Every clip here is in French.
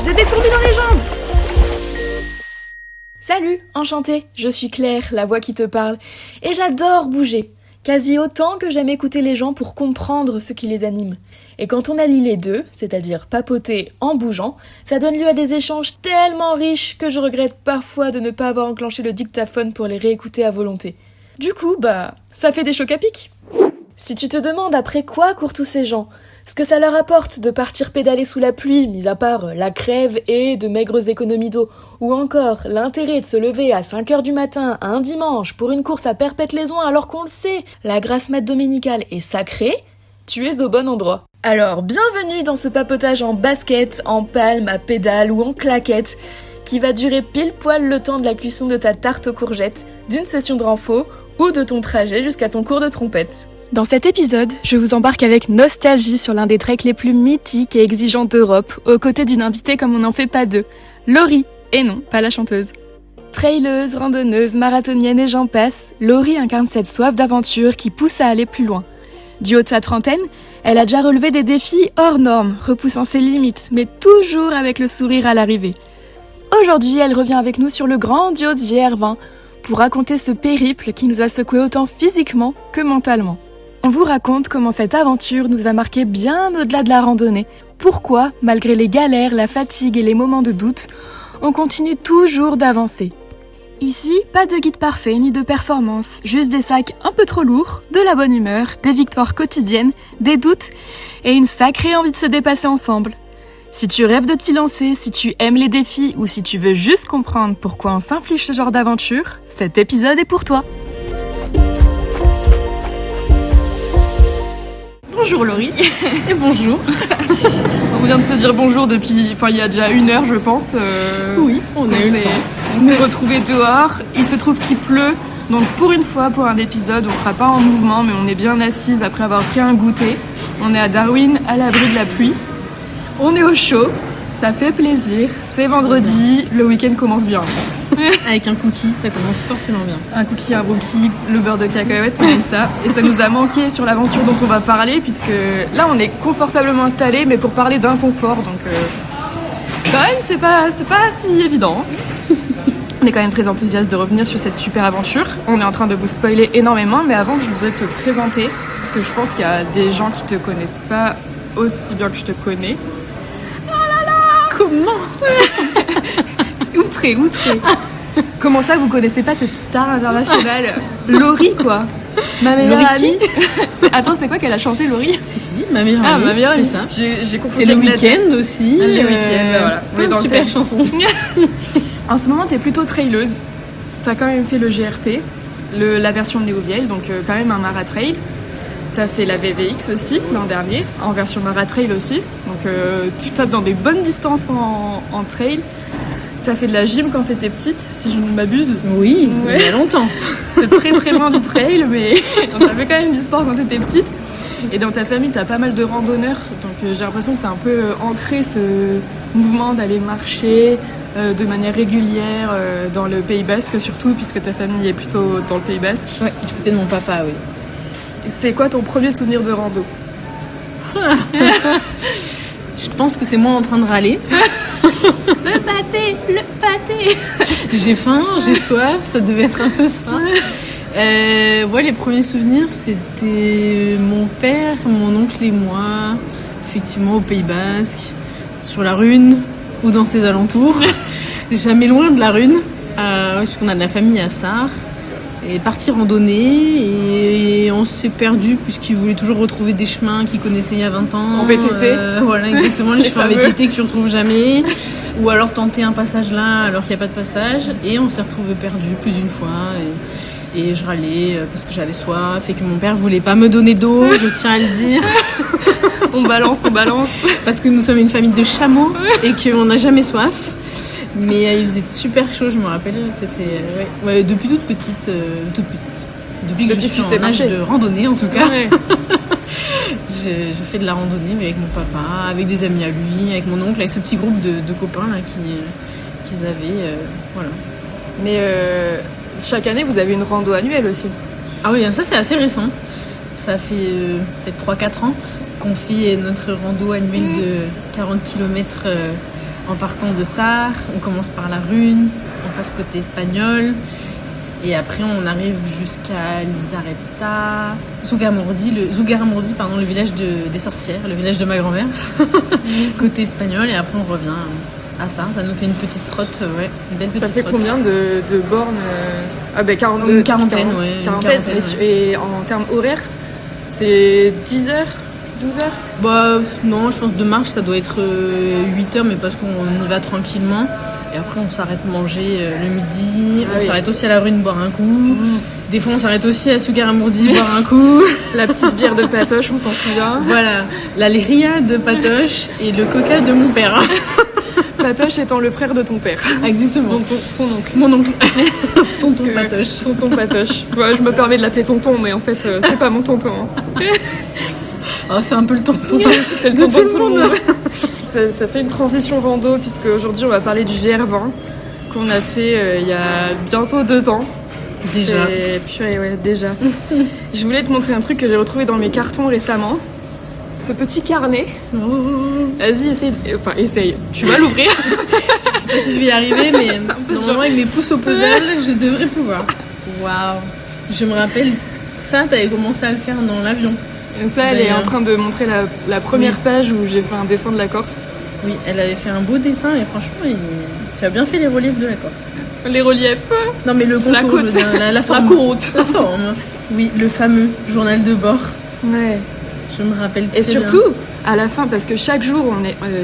J'ai des fourbis dans les jambes. Salut, enchantée, je suis Claire, la voix qui te parle, et j'adore bouger, quasi autant que j'aime écouter les gens pour comprendre ce qui les anime. Et quand on allie les deux, c'est-à-dire papoter en bougeant, ça donne lieu à des échanges tellement riches que je regrette parfois de ne pas avoir enclenché le dictaphone pour les réécouter à volonté. Du coup, ça fait des chocs à pic. Si tu te demandes après quoi courent tous ces gens, ce que ça leur apporte de partir pédaler sous la pluie, mis à part la crève et de maigres économies d'eau, ou encore l'intérêt de se lever à 5h du matin un dimanche pour une course à Perpète-les-Oins alors qu'on le sait, la grasse mat dominicale est sacrée, tu es au bon endroit. Alors, bienvenue dans ce papotage en basket, en palme, à pédale ou en claquette, qui va durer pile poil le temps de la cuisson de ta tarte aux courgettes, d'une session de renfo ou de ton trajet jusqu'à ton cours de trompette. Dans cet épisode, je vous embarque avec nostalgie sur l'un des treks les plus mythiques et exigeants d'Europe, aux côtés d'une invitée comme on n'en fait pas deux, Laurie, et non, pas la chanteuse. Traileuse, randonneuse, marathonienne et j'en passe, Laurie incarne cette soif d'aventure qui pousse à aller plus loin. Du haut de sa trentaine, elle a déjà relevé des défis hors normes, repoussant ses limites, mais toujours avec le sourire à l'arrivée. Aujourd'hui, elle revient avec nous sur le grandiose GR20 pour raconter ce périple qui nous a secoué autant physiquement que mentalement. On vous raconte comment cette aventure nous a marqué bien au-delà de la randonnée. Pourquoi, malgré les galères, la fatigue et les moments de doute, on continue toujours d'avancer. Ici, pas de guide parfait ni de performance, juste des sacs un peu trop lourds, de la bonne humeur, des victoires quotidiennes, des doutes et une sacrée envie de se dépasser ensemble. Si tu rêves de t'y lancer, si tu aimes les défis ou si tu veux juste comprendre pourquoi on s'inflige ce genre d'aventure, cet épisode est pour toi. Bonjour Laurie. Et bonjour. On vient de se dire bonjour depuis, il y a déjà 1 heure je pense. Oui, on a eu le temps. On s'est retrouvés dehors, il se trouve qu'il pleut, donc pour une fois, pour un épisode, on sera pas en mouvement, mais on est bien assises après avoir pris un goûter. On est à Darwin, à l'abri de la pluie. On est au chaud, ça fait plaisir, c'est vendredi, le week-end commence bien. Avec un cookie, ça commence forcément bien. Un cookie, un rookie, le beurre de cacahuète, on dit ça. Et ça nous a manqué sur l'aventure dont on va parler, puisque là on est confortablement installés, mais pour parler d'inconfort, donc quand même c'est pas si évident. On est quand même très enthousiaste de revenir sur cette super aventure. On est en train de vous spoiler énormément, mais avant je voudrais te présenter, parce que je pense qu'il y a des gens qui te connaissent pas aussi bien que je te connais. Oh là là, comment Outré. Comment ça, vous connaissez pas cette star internationale Laurie, quoi. Ma meilleure amie. Attends, c'est quoi qu'elle a chanté, Laurie? Si, ma meilleure amie. Ma meilleure amie, c'est ça. J'ai C'est confondu. le week-end aussi. Le week-end, voilà. Plein de super chansons. En ce moment, t'es plutôt traileuse. T'as quand même fait le GRP, la version néo-vieille, donc quand même un maratrail. T'as fait la VVX aussi l'an dernier, en version maratrail aussi. Donc tu tapes dans des bonnes distances en trail. T'as fait de la gym quand t'étais petite, si je ne m'abuse. Oui, ouais. Il y a longtemps. C'est très très loin du trail, mais on avait quand même du sport quand t'étais petite. Et dans ta famille, t'as pas mal de randonneurs, donc j'ai l'impression que c'est un peu ancré ce mouvement d'aller marcher de manière régulière dans le Pays Basque, surtout puisque ta famille est plutôt dans le Pays Basque. Ouais, du côté de mon papa, oui. C'est quoi ton premier souvenir de rando? Je pense que c'est moi en train de râler. Le pâté. J'ai faim, j'ai soif, ça devait être un peu ça. Les premiers souvenirs, c'était mon père, mon oncle et moi, effectivement au Pays Basque, sur la Rune ou dans ses alentours. Jamais loin de la Rune, puisqu'on a de la famille à Sarre. Et parti randonner et on s'est perdu puisqu'il voulait toujours retrouver des chemins qu'il connaissait il y a 20 ans. En VTT. Voilà, exactement, les chemins VTT que tu retrouves jamais. Ou alors tenter un passage là alors qu'il n'y a pas de passage. Et on s'est retrouvés perdus plus d'une fois. Et je râlais parce que j'avais soif et que mon père voulait pas me donner d'eau, je tiens à le dire. On balance. Parce que nous sommes une famille de chameaux et qu'on n'a jamais soif. Mais il faisait super chaud, je me rappelle, c'était depuis toute petite. Depuis que je suis en âge de randonnée en tout cas. Ouais. je fais de la randonnée mais avec mon papa, avec des amis à lui, avec mon oncle, avec ce petit groupe de copains là qu'ils avaient. Voilà. Mais chaque année vous avez une rando annuelle aussi. Ah oui, ça c'est assez récent. ça fait peut-être 3-4 ans qu'on fait notre rando annuelle de 40 km en partant de Sarre. On commence par la Rune, on passe côté espagnol. Et après, on arrive jusqu'à Lizarreta, Zugarramurdi, le village des sorcières, le village de ma grand-mère, côté espagnol. Et après, on revient à Sarre. Ça nous fait une petite trotte, une belle petite trotte. Ça fait combien de bornes 42, Une quarantaine, ouais. Et en termes horaires, c'est 10 heures, 12 heures Bah, non, je pense que de marche, ça doit être 8 heures, mais parce qu'on y va tranquillement. Et après, on s'arrête manger le midi. On s'arrête aussi à la Rune boire un coup. Des fois, on s'arrête aussi à Zugarramurdi boire un coup. La petite bière de Patoche, on s'en souvient. Voilà, la Lyria de Patoche et le coca de mon père. Patoche étant le frère de ton père. Exactement. Donc ton oncle. Mon oncle. Tonton Patoche. Tonton Patoche. Ouais, je me permets de l'appeler tonton, mais en fait, c'est pas mon tonton. Oh, c'est un peu le tonton. C'est le tonton de tout le monde. Ça fait une transition rando, puisque aujourd'hui, on va parler du GR20 qu'on a fait il y a bientôt 2 ans. Déjà. Purée, ouais, déjà. Je voulais te montrer un truc que j'ai retrouvé dans mes cartons récemment. Ce petit carnet. Vas-y, essaye. Tu vas l'ouvrir. Je sais pas si je vais y arriver, mais normalement, avec mes pouces opposables, je devrais pouvoir. Waouh. Je me rappelle, ça, t'avais commencé à le faire dans l'avion. Et ça, elle est en train de montrer la première page où j'ai fait un dessin de la Corse. Oui, elle avait fait un beau dessin et franchement, tu as bien fait les reliefs de la Corse. Les reliefs. Non, mais le contour, la côte. La forme. La forme. Oui, le fameux journal de bord. Ouais. Je me rappelle très bien. Et surtout, à la fin, parce que chaque jour,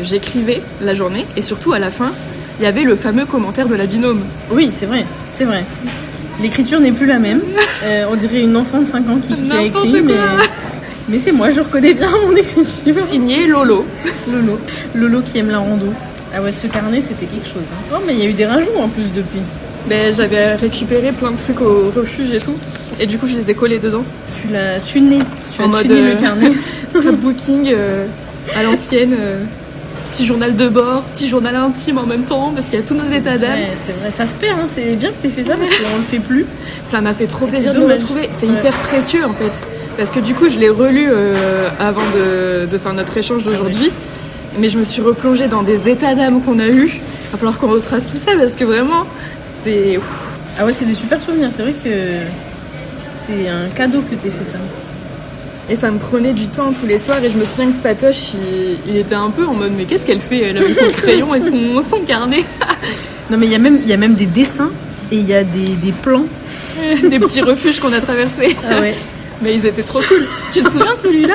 j'écrivais la journée, et surtout à la fin, il y avait le fameux commentaire de la binôme. Oui, c'est vrai. L'écriture n'est plus la même. On dirait une enfant de 5 ans qui a écrit, mais c'est moi, je reconnais bien mon écriture. Signé Lolo. Lolo qui aime la rando. Ah ouais, ce carnet, c'était quelque chose. Oh, mais il y a eu des rajouts en plus depuis. J'avais récupéré plein de trucs au refuge et tout, et du coup, je les ai collés dedans. Tu as tuné le carnet. Scrapbooking à l'ancienne. Petit journal de bord, petit journal intime en même temps, parce qu'il y a tous nos états d'âme. Ouais, c'est vrai, ça se perd, hein. C'est bien que tu aies fait ça parce qu'on le fait plus. Ça m'a fait trop plaisir de le retrouver. C'est hyper précieux en fait. Parce que du coup, je l'ai relu avant de faire notre échange d'aujourd'hui. Mais je me suis replongée dans des états d'âme qu'on a eus. Il va falloir qu'on retrace tout ça parce que vraiment, c'est... Ah ouais, c'est des super souvenirs. C'est vrai que c'est un cadeau que tu aies fait ça. Et ça me prenait du temps tous les soirs. Et je me souviens que Patoche, il était un peu en mode, mais qu'est-ce qu'elle fait? Elle avait son crayon et son carnet. Non, mais il y a même des dessins et il y a des plans. Des petits refuges qu'on a traversés. Ah ouais. Mais ils étaient trop cool. Tu te souviens de celui-là?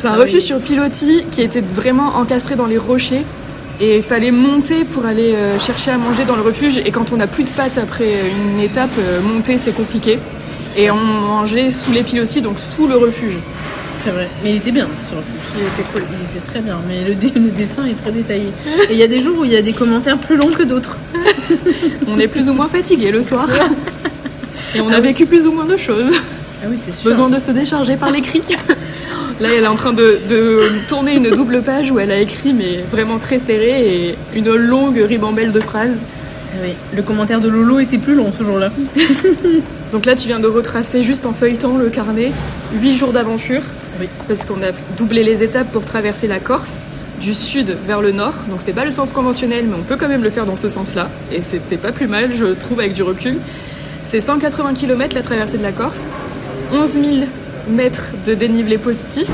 C'est un refuge sur pilotis qui était vraiment encastré dans les rochers. Et il fallait monter pour aller chercher à manger dans le refuge. Et quand on n'a plus de pâtes après une étape, monter c'est compliqué. Et on mangeait sous les pilotis, donc sous le refuge. C'est vrai, mais il était bien ce refuge. Il était cool. Il était très bien, mais le dessin est très détaillé. Et il y a des jours où il y a des commentaires plus longs que d'autres. On est plus ou moins fatigué le soir. Et on a vécu plus ou moins de choses. Ah oui, c'est sûr. Besoin de se décharger par l'écrit. Là, elle est en train de tourner une double page où elle a écrit, mais vraiment très serré, et une longue ribambelle de phrases. Ah oui, le commentaire de Lolo était plus long ce jour-là. Donc là, tu viens de retracer juste en feuilletant le carnet 8 jours d'aventure. Oui. Parce qu'on a doublé les étapes pour traverser la Corse du sud vers le nord. Donc c'est pas le sens conventionnel, mais on peut quand même le faire dans ce sens-là. Et c'était pas plus mal, je trouve, avec du recul. C'est 180 km la traversée de la Corse, 11 000 mètres de dénivelé positif,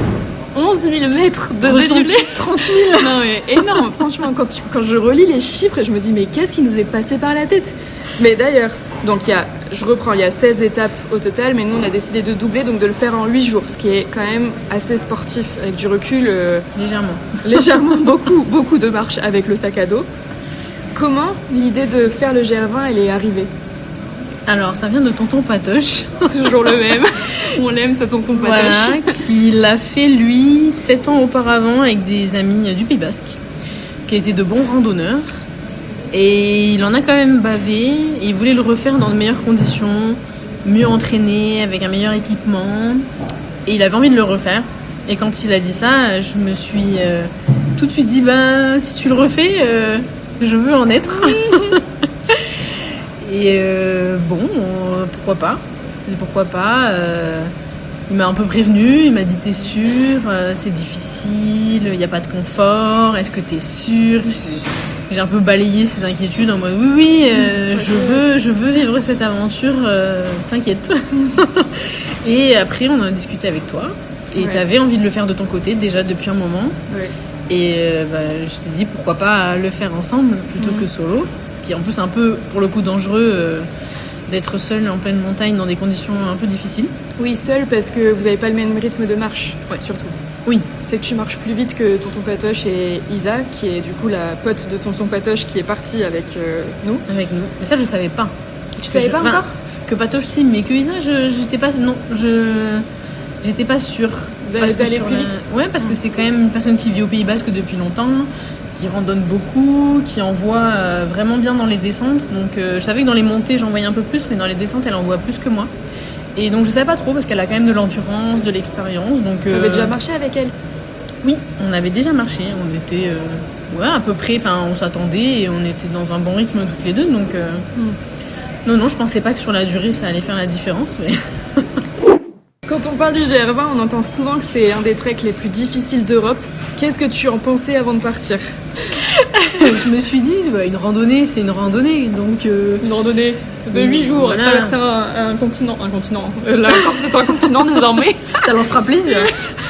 11 000 mètres de dénivelé. 30 000. Non mais énorme, franchement, quand je relis les chiffres, je me dis mais qu'est-ce qui nous est passé par la tête? Mais d'ailleurs, donc il y a 16 étapes au total, mais nous on a décidé de doubler, donc de le faire en 8 jours, ce qui est quand même assez sportif, avec du recul. Légèrement, beaucoup de marches avec le sac à dos. Comment l'idée de faire le GR20 elle est arrivée? Alors, ça vient de tonton Patoche. Toujours le même. On l'aime, ce tonton Patoche. Voilà, qui l'a fait, lui, 7 ans auparavant avec des amis du Pays Basque, qui étaient de bons randonneurs. Et il en a quand même bavé. Et il voulait le refaire dans de meilleures conditions, mieux entraîné, avec un meilleur équipement. Et il avait envie de le refaire. Et quand il a dit ça, je me suis tout de suite dit, si tu le refais, je veux en être. Et pourquoi pas? C'est pourquoi pas. il m'a un peu prévenu, il m'a dit t'es sûr, c'est difficile, il n'y a pas de confort, est-ce que t'es sûr? J'ai un peu balayé ses inquiétudes en mode oui, je veux vivre cette aventure, t'inquiète. Et après on en a discuté avec toi et t'avais envie de le faire de ton côté déjà depuis un moment. Ouais. Et je t'ai dit pourquoi pas le faire ensemble plutôt que solo, ce qui est en plus un peu pour le coup dangereux d'être seul en pleine montagne dans des conditions un peu difficiles. Oui, seul parce que vous n'avez pas le même rythme de marche, surtout. Oui. C'est que tu marches plus vite que tonton Patoche et Isa, qui est du coup la pote de tonton Patoche qui est partie avec nous. Avec nous. Mais ça je savais pas. Tu savais pas encore? Que Patoche si, mais que Isa j'étais pas... Non, j'étais pas sûre. D'aller plus vite. Ouais, parce que c'est quand même une personne qui vit au Pays Basque depuis longtemps, qui randonne beaucoup, qui envoie vraiment bien dans les descentes. Donc je savais que dans les montées j'en voyais un peu plus, mais dans les descentes elle en voit plus que moi. Et donc je savais pas trop parce qu'elle a quand même de l'endurance, de l'expérience. Donc t'avais déjà marché avec elle? Oui, on avait déjà marché. On était à peu près, enfin on s'attendait et on était dans un bon rythme toutes les deux. Donc non, je pensais pas que sur la durée ça allait faire la différence. Mais quand on parle du GR20, on entend souvent que c'est un des treks les plus difficiles d'Europe. Qu'est-ce que tu en pensais avant de partir? Je me suis dit, une randonnée, c'est une randonnée. Donc, une randonnée de 8 jours, voilà. Traverser un continent. La Corse, c'est un continent désormais. Ça leur fera plaisir.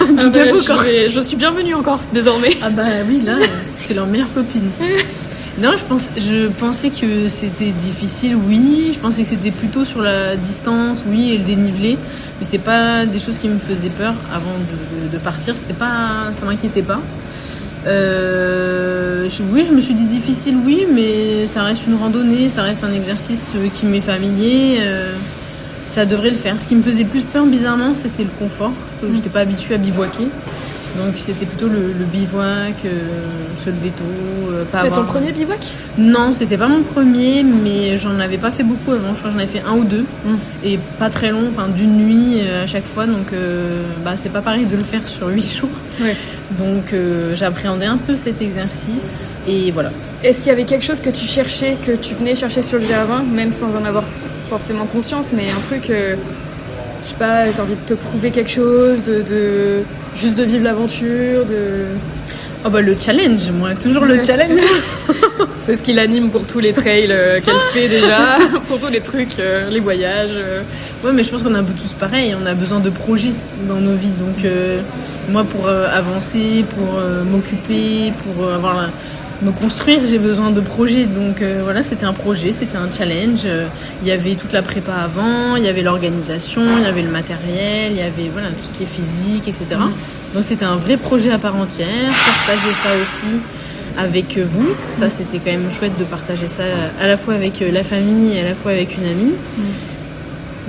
Je suis bienvenue en Corse désormais. Ah bah oui, là, c'est leur meilleure copine. Non, je pensais que c'était difficile, oui. Je pensais que c'était plutôt sur la distance, oui, et le dénivelé. Mais c'est pas des choses qui me faisaient peur avant de partir. Ça m'inquiétait pas. Oui, je me suis dit difficile, oui, mais ça reste une randonnée, ça reste un exercice qui m'est familier. Ça devrait le faire. Ce qui me faisait plus peur, bizarrement, c'était le confort. Je n'étais pas habituée à bivouaquer. Donc c'était plutôt le bivouac, se lever tôt. C'était ton premier bivouac? Non, c'était pas mon premier, mais j'en avais pas fait beaucoup avant. Je crois que j'en avais fait 1 ou 2. Et pas très long, enfin d'une nuit à chaque fois. Donc c'est pas pareil de le faire sur 8 jours. Ouais. Donc j'appréhendais un peu cet exercice. Et voilà. Est-ce qu'il y avait quelque chose que tu cherchais, que tu venais chercher sur le GR20, même sans en avoir forcément conscience, mais un truc, je sais pas, t'as envie de te prouver quelque chose, juste de vivre l'aventure, Oh bah le challenge, moi, toujours le challenge. C'est ce qui l'anime pour tous les trails qu'elle fait déjà, pour tous les trucs, les voyages. Ouais, mais je pense qu'on est un peu tous pareils, on a besoin de projets dans nos vies. Donc moi, pour avancer, pour m'occuper, pour me construire, j'ai besoin de projets. Donc voilà, c'était un projet, c'était un challenge. Il y avait toute la prépa avant, il y avait l'organisation, il y avait le matériel, il y avait tout ce qui est physique, etc. Donc c'était un vrai projet à part entière. Partager ça aussi avec vous, ça c'était quand même chouette de partager ça à la fois avec la famille et à la fois avec une amie.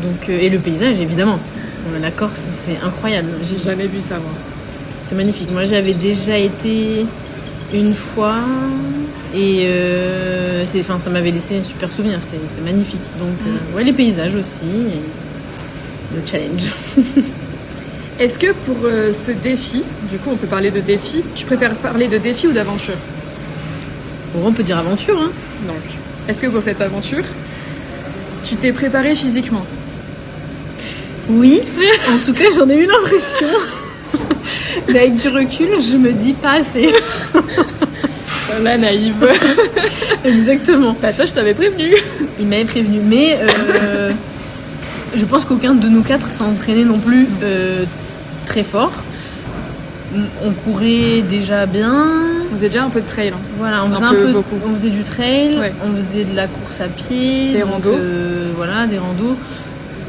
Donc, et le paysage évidemment. La Corse c'est incroyable. J'ai jamais vu ça moi. C'est magnifique. Moi j'avais déjà été une fois et ça m'avait laissé un super souvenir. C'est magnifique. Donc les paysages aussi et le challenge. Est-ce que pour ce défi, du coup on peut parler de défi, tu préfères parler de défi ou d'aventure? On peut dire aventure, hein. Donc, est-ce que pour cette aventure, tu t'es préparée physiquement? Oui, en tout cas j'en ai eu l'impression. Mais avec du recul, je me dis pas assez. La naïve. Exactement. Toi, je t'avais prévenu. Il m'avait prévenu, mais je pense qu'aucun de nous 4 s'entraînait non plus très fort. On courait déjà bien. On faisait déjà un peu de trail. Hein. Voilà, on faisait du trail, on faisait de la course à pied, des randos. Des randos.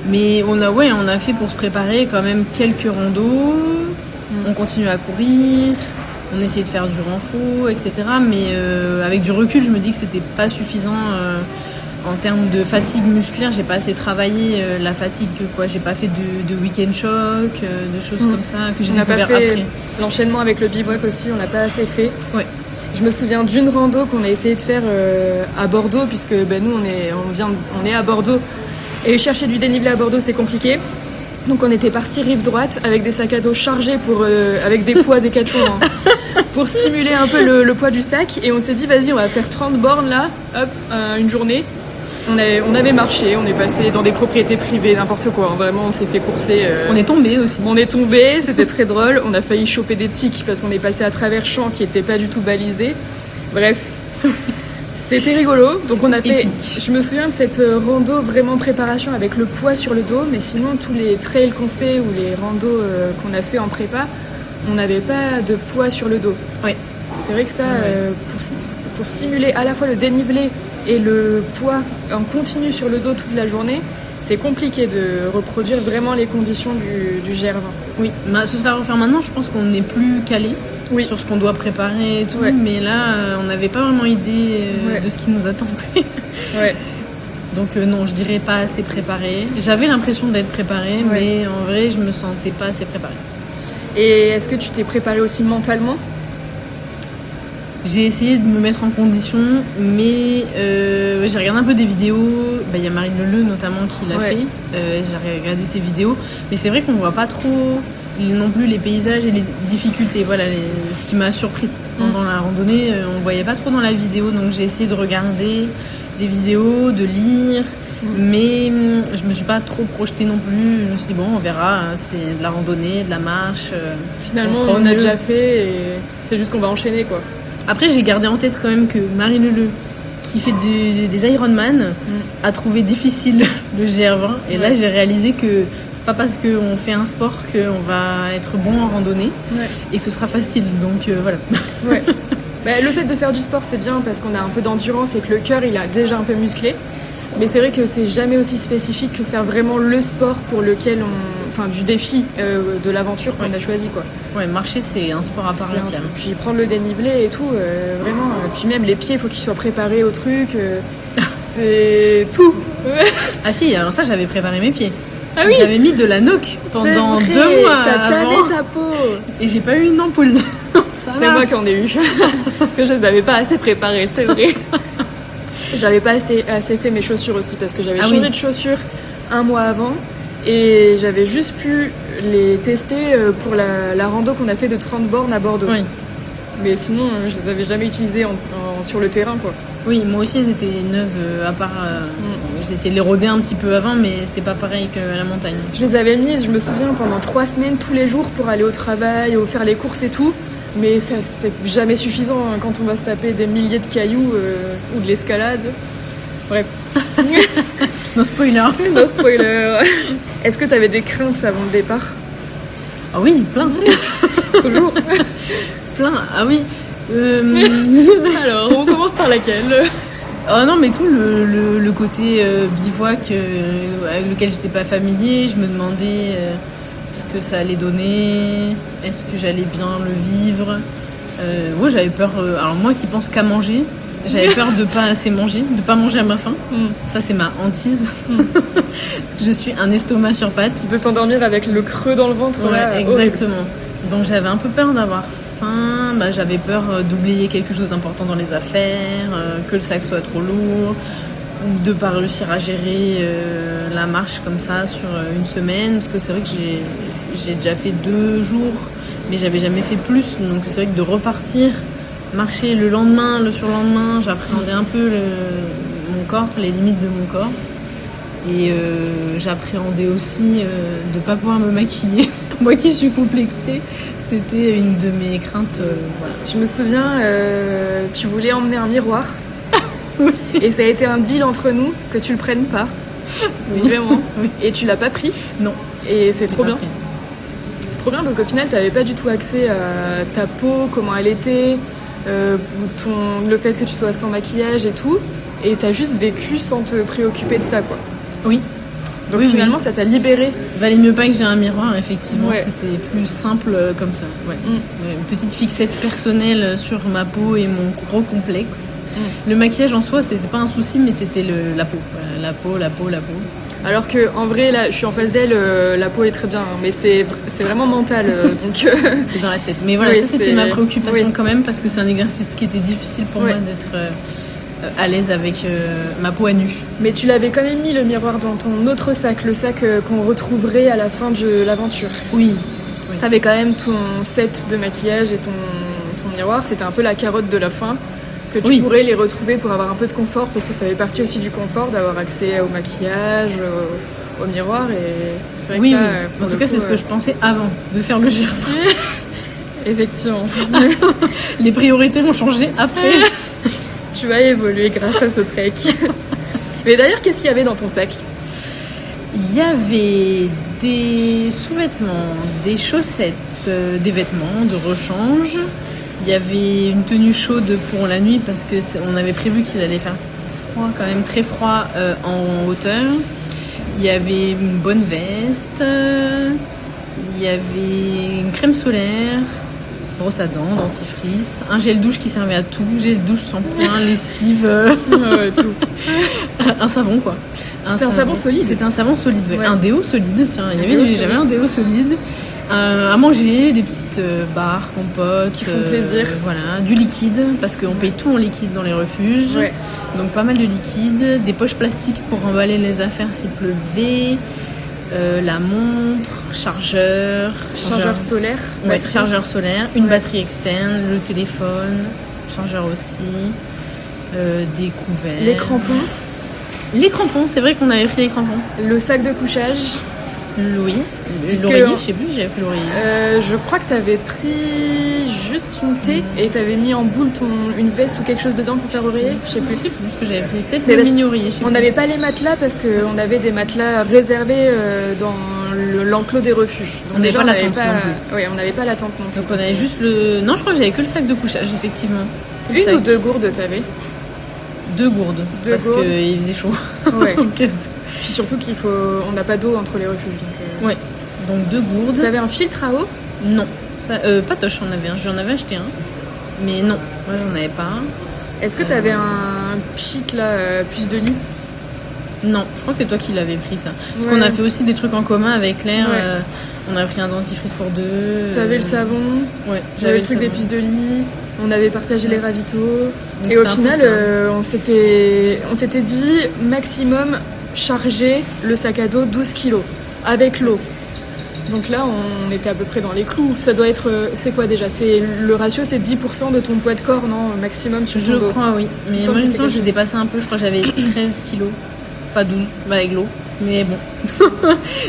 Mais on a fait pour se préparer quand même quelques randos. On continue à courir, on essayait de faire du renfort, etc. Mais avec du recul, je me dis que c'était pas suffisant en termes de fatigue musculaire. J'ai pas assez travaillé la fatigue, quoi. J'ai pas fait de week-end choc, de choses comme ça que j'ai découvert après. L'enchaînement avec le bivouac aussi, on l'a pas assez fait. Ouais. Je me souviens d'une rando qu'on a essayé de faire à Bordeaux, puisque nous on est à Bordeaux et chercher du dénivelé à Bordeaux c'est compliqué. Donc on était parti rive droite avec des sacs à dos chargés avec des poids Decathlon pour stimuler un peu le poids du sac. Et on s'est dit vas-y on va faire 30 bornes là, hop, une journée. On avait marché, on est passé dans des propriétés privées, n'importe quoi. Vraiment, on s'est fait courser. On est tombé aussi. On est tombé, c'était très drôle. On a failli choper des tiques parce qu'on est passé à travers champs qui n'étaient pas du tout balisés. Bref, c'était rigolo. Donc on a fait. Épique. Je me souviens de cette rando vraiment préparation avec le poids sur le dos, mais sinon tous les trails qu'on fait ou les randos qu'on a fait en prépa, on n'avait pas de poids sur le dos. Oui. C'est vrai que ça, pour simuler à la fois le dénivelé et le poids en continu sur le dos toute la journée, c'est compliqué de reproduire vraiment les conditions du GR20. Oui, ce sera à refaire maintenant. Je pense qu'on est plus calé sur ce qu'on doit préparer et tout. Ouais. Mais là, on n'avait pas vraiment idée de ce qui nous attendait. Ouais. Donc non, je dirais pas assez préparé. J'avais l'impression d'être préparée, mais en vrai, je me sentais pas assez préparée. Et est-ce que tu t'es préparée aussi mentalement ? J'ai essayé de me mettre en condition, mais j'ai regardé un peu des vidéos. Il y a Marine Leleu notamment qui l'a fait. J'ai regardé ses vidéos. Mais c'est vrai qu'on voit pas trop non plus les paysages et les difficultés. Voilà, ce qui m'a surpris pendant la randonnée, on voyait pas trop dans la vidéo. Donc j'ai essayé de regarder des vidéos, de lire. Mais je me suis pas trop projetée non plus. Je me suis dit, bon, on verra. C'est de la randonnée, de la marche. Finalement, on a déjà fait et c'est juste qu'on va enchaîner, quoi. Après, j'ai gardé en tête quand même que Marine Leleu, qui fait des Ironman, a trouvé difficile le GR20. Et là, j'ai réalisé que c'est pas parce qu'on fait un sport qu'on va être bon en randonnée et que ce sera facile. Donc voilà. Ouais. Le fait de faire du sport, c'est bien parce qu'on a un peu d'endurance et que le cœur, il a déjà un peu musclé. Mais c'est vrai que c'est jamais aussi spécifique que faire vraiment le sport pour lequel du défi de l'aventure qu'on a choisi, quoi. Ouais, marcher c'est un sport à part entière. Puis prendre le dénivelé et tout, vraiment. Puis même les pieds, il faut qu'ils soient préparés au truc. C'est tout. Ah si, alors ça j'avais préparé mes pieds. Ah oui. J'avais mis de la noc pendant 2 mois. T'as tanné avant. ta peau. Et j'ai pas eu une ampoule. C'est moi qui en ai eu. Parce que je les avais pas assez préparées, c'est vrai. J'avais pas assez fait mes chaussures aussi parce que j'avais changé de chaussures 1 mois avant et j'avais juste pu les tester pour la rando qu'on a fait de 30 bornes à Bordeaux. Oui. Mais sinon, je les avais jamais utilisées sur le terrain, quoi. Oui, moi aussi elles étaient neuves à part. J'ai essayé de les rôder un petit peu avant, mais c'est pas pareil que la montagne. Je les avais mises, je me souviens, pendant 3 semaines tous les jours pour aller au travail, faire les courses et tout. Mais ça, c'est jamais suffisant quand on va se taper des milliers de cailloux ou de l'escalade. Bref. No spoiler. No spoiler. Est-ce que tu avais des craintes avant le départ ? Ah oui, plein. Toujours. Plein, ah oui. Alors, on commence par laquelle ? Oh non, mais tout le côté bivouac avec lequel j'étais pas familier, je me demandais ce que ça allait donner, est-ce que j'allais bien le vivre. Ouais, j'avais peur. Alors moi qui pense qu'à manger, j'avais peur de pas assez manger, de pas manger à ma faim. Ça c'est ma hantise. Parce que je suis un estomac sur pattes. De t'endormir avec le creux dans le ventre. Ouais, là, exactement. Donc j'avais un peu peur d'avoir faim. J'avais peur d'oublier quelque chose d'important dans les affaires, que le sac soit trop lourd, de pas réussir à gérer la marche comme ça sur une semaine. Parce que c'est vrai que j'ai déjà fait 2 jours, mais j'avais jamais fait plus. Donc c'est vrai que de repartir, marcher le lendemain, le surlendemain, j'appréhendais un peu mon corps, les limites de mon corps. Et j'appréhendais aussi de pas pouvoir me maquiller. Moi qui suis complexée, c'était une de mes craintes. Voilà. Je me souviens, tu voulais emmener un miroir. Oui. Et ça a été un deal entre nous que tu le prennes pas. Oui. Vraiment. Oui. Et tu l'as pas pris. Non. Et c'est trop bien. Pris. C'est trop bien parce qu'au final, t'avais pas du tout accès à ta peau, comment elle était, le fait que tu sois sans maquillage et tout. Et t'as juste vécu sans te préoccuper de ça, quoi. Oui. Donc oui, finalement, ça t'a libéré. Valait mieux pas que j'ai un miroir, effectivement. Ouais. C'était plus simple comme ça. Ouais. Ouais, une petite fixette personnelle sur ma peau et mon gros complexe. Le maquillage en soi, c'était pas un souci, mais c'était la peau. Voilà, la peau. Alors que en vrai, là, je suis en face d'elle, la peau est très bien, hein, mais c'est vraiment mental. Donc, c'est dans la tête. Mais voilà, oui, ça c'était ma préoccupation oui. quand même, parce que c'est un exercice qui était difficile pour moi d'être à l'aise avec ma peau à nu. Mais tu l'avais quand même mis le miroir dans ton autre sac, le sac qu'on retrouverait à la fin de l'aventure. Oui. T'avais quand même ton set de maquillage et ton miroir, c'était un peu la carotte de la fin que tu pourrais les retrouver pour avoir un peu de confort, parce que ça fait partie aussi du confort d'avoir accès au maquillage, au miroir. Et c'est vrai que là, en tout cas, c'est ce que je pensais avant de faire le Gerfa. Effectivement. Les priorités ont changé après. Tu vas évoluer grâce à ce trek. Mais d'ailleurs, qu'est-ce qu'il y avait dans ton sac? Il y avait des sous-vêtements, des chaussettes, des vêtements de rechange. Il y avait une tenue chaude pour la nuit parce que on avait prévu qu'il allait faire froid, quand même très froid en hauteur. Il y avait une bonne veste. Il y avait une crème solaire, brosse à dents, dentifrice, un gel douche qui servait à tout, gel douche, shampoing, lessive, tout. Un savon quoi. C'était un savon solide. C'était un savon solide, Ouais. Un déo solide, tiens, j'avais un déo solide. À manger, des petites barres, compotes. Qui font plaisir. Voilà, du liquide, parce qu'on paye tout en liquide dans les refuges. Ouais. Donc pas mal de liquide, des poches plastiques pour emballer les affaires s'il pleuvait. La montre, chargeur solaire, ouais, chargeur solaire, une batterie externe, le téléphone, chargeur aussi, des couverts. Les crampons, c'est vrai qu'on avait pris les crampons. Le sac de couchage. Oui, Puisque l'oreiller, je sais plus, j'avais pris l'oreiller. Je crois que t'avais pris juste une thé et t'avais mis en boule une veste ou quelque chose dedans pour faire oreiller. Je sais plus. Ce que j'avais pris, peut-être Mais le mini oreiller. On n'avait pas les matelas parce qu'on avait des matelas réservés dans l'enclos des refuges. Donc On n'avait déjà, pas la tente non Oui, on n'avait pas la tente non plus. Donc on avait juste le... Non, je crois que j'avais que le sac de couchage, effectivement. Une ou deux gourdes t'avais? 2 gourdes, parce qu'il faisait chaud. Ouais. Puis surtout on n'a pas d'eau entre les refuges. Donc, ouais. Donc 2 gourdes. T'avais un filtre à eau? Non. Ça, Patoche en avait un. J'en avais acheté un. Mais non, moi j'en avais pas. Est-ce que t'avais un pchic là, puce de lit? Non, je crois que c'est toi qui l'avais pris ça. Parce qu'on a fait aussi des trucs en commun avec Claire. Ouais. On a pris un dentifrice pour 2. T'avais le savon. Ouais, j'avais le truc des puces de lit. On avait partagé les ravitaux. Donc et au final, on s'était dit maximum charger le sac à dos 12 kilos avec l'eau. Donc là, on était à peu près dans les clous. Ça doit être... C'est quoi déjà? Le ratio, c'est 10% de ton poids de corps, non? Maximum sur ton dos. Je crois, oui. Mais moi, je sens que j'ai dépassé un peu. Je crois que j'avais 13 kilos. Pas 12, avec l'eau. Mais bon,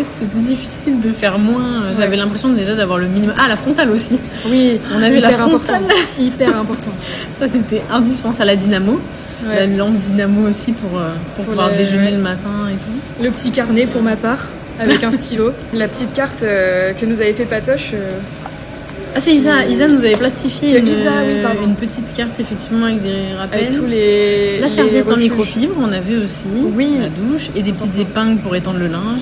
c'était difficile de faire moins. J'avais l'impression déjà d'avoir le minimum. Ah, la frontale aussi. Oui, on avait la frontale. Hyper important. Ça, c'était indispensable. La dynamo. Ouais. La lampe dynamo aussi pour pouvoir déjeuner le matin et tout. Le petit carnet pour ma part, avec un stylo. La petite carte que nous avait fait Patoche. Ah, c'est Isa. Isa nous avait plastifié une petite carte, effectivement, avec des rappels. Avec tous les... La serviette en microfibre, on avait aussi. Oui. La douche. Et des petites épingles pour étendre le linge.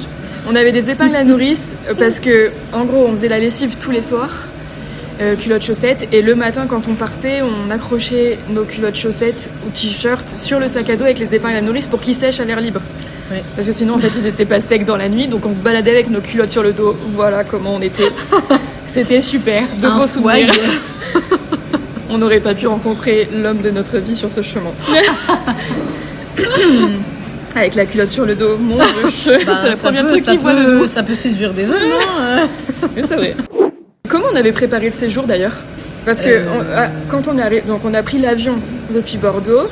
On avait des épingles à nourrice parce que, en gros, on faisait la lessive tous les soirs. Culottes, chaussettes. Et le matin, quand on partait, on accrochait nos culottes, chaussettes ou t-shirts sur le sac à dos avec les épingles à nourrice pour qu'ils sèchent à l'air libre. Ouais. Parce que sinon, en fait, ils étaient pas secs dans la nuit. Donc, on se baladait avec nos culottes sur le dos. Voilà comment on était. C'était super, de beaux souvenirs. On n'aurait pas pu rencontrer l'homme de notre vie sur ce chemin. Avec la culotte sur le dos, mon Dieu. C'est le premier truc qu'il voit de nous. Ça peut séduire des hommes, non? Mais c'est vrai. Comment on avait préparé le séjour d'ailleurs? Parce que quand on arrive, donc on a pris l'avion depuis Bordeaux.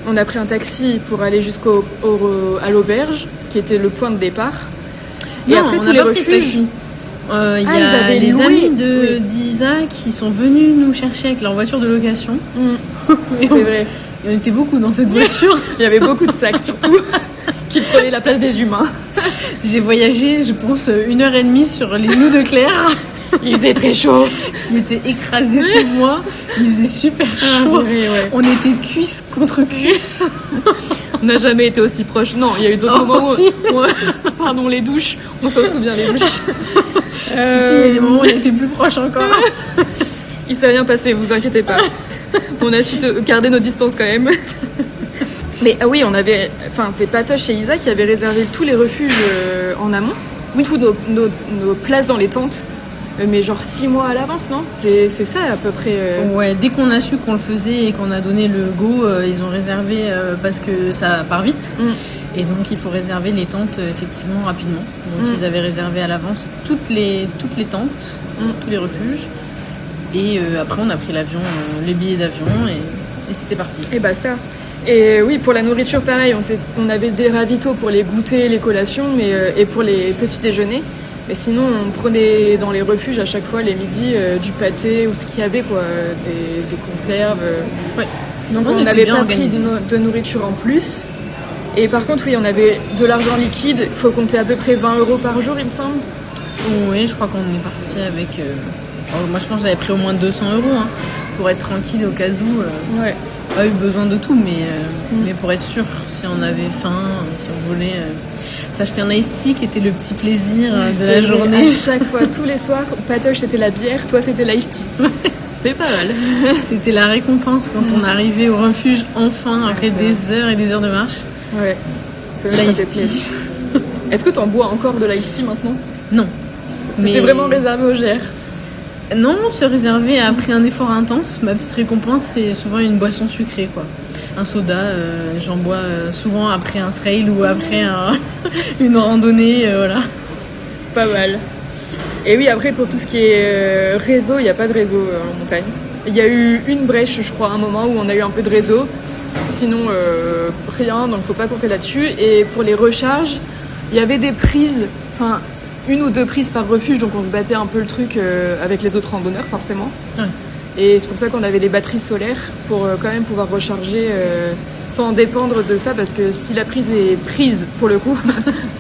On a pris un taxi pour aller à l'auberge, qui était le point de départ. Et après, tous les refuges. Il y a les amis d'Isa qui sont venus nous chercher avec leur voiture de location. C'est vrai. Il y en était beaucoup dans cette voiture. Il y avait beaucoup de sacs surtout, qui prenaient la place des humains. J'ai voyagé, je pense, 1h30 sur les genoux de Claire. Il faisait très chaud. Qui était écrasé sur moi. Il faisait super chaud. Ouais. On était cuisse contre cuisse. On n'a jamais été aussi proches. Non, il y a eu d'autres moments où... Pardon, les douches. On s'en souvient, les douches. Si, il y a des moments où on était plus proches encore. Il s'est rien passé, vous inquiétez pas. On a su garder nos distances quand même. Mais oui, on avait... Enfin, c'est Patoche et Isa qui avaient réservé tous les refuges en amont. Oui. Tous nos places dans les tentes. Mais genre 6 mois à l'avance, non? C'est ça à peu près. Ouais, dès qu'on a su qu'on le faisait et qu'on a donné le go, ils ont réservé parce que ça part vite. Et donc il faut réserver les tentes effectivement rapidement. Donc ils avaient réservé à l'avance toutes les tentes, tous les refuges. Et après on a pris l'avion, les billets d'avion et et c'était parti. Et basta. Et oui, pour la nourriture, pareil, on avait des ravitaux pour les goûters, les collations, et pour les petits déjeuners. Mais sinon, on prenait dans les refuges à chaque fois les midis du pâté ou ce qu'il y avait, quoi, des conserves. Ouais. Donc on n'avait pas pris de nourriture en plus. Et par contre, oui, on avait de l'argent liquide. Il faut compter à peu près 20 € par jour, il me semble. Oui, je crois qu'on est parti avec... moi, je pense que j'avais pris au moins 200 € pour être tranquille au cas où. Ouais. Pas eu besoin de tout, mais pour être sûr, si on avait faim, si on voulait... s'acheter un iced tea qui était le petit plaisir de la journée. À chaque fois, tous les soirs, Patoche c'était la bière, toi c'était l'iced tea. C'était pas mal. C'était la récompense quand on arrivait au refuge enfin après des heures et des heures de marche. Ouais, c'est vrai, l'iced tea. Est-ce que t'en bois encore de l'iced tea maintenant? Non. C'était vraiment réservé aux GR? Non, se réserver après un effort intense. Ma petite récompense, c'est souvent une boisson sucrée, quoi. Un soda, j'en bois souvent après un trail ou après une randonnée, voilà. Pas mal. Et oui, après pour tout ce qui est réseau, il n'y a pas de réseau en montagne. Il y a eu une brèche, je crois, à un moment où on a eu un peu de réseau. Sinon, rien, donc faut pas compter là-dessus. Et pour les recharges, il y avait des prises, enfin 1 ou 2 prises par refuge, donc on se battait un peu le truc avec les autres randonneurs, forcément. Ouais. Et c'est pour ça qu'on avait les batteries solaires pour quand même pouvoir recharger sans dépendre de ça, parce que si la prise est prise, pour le coup,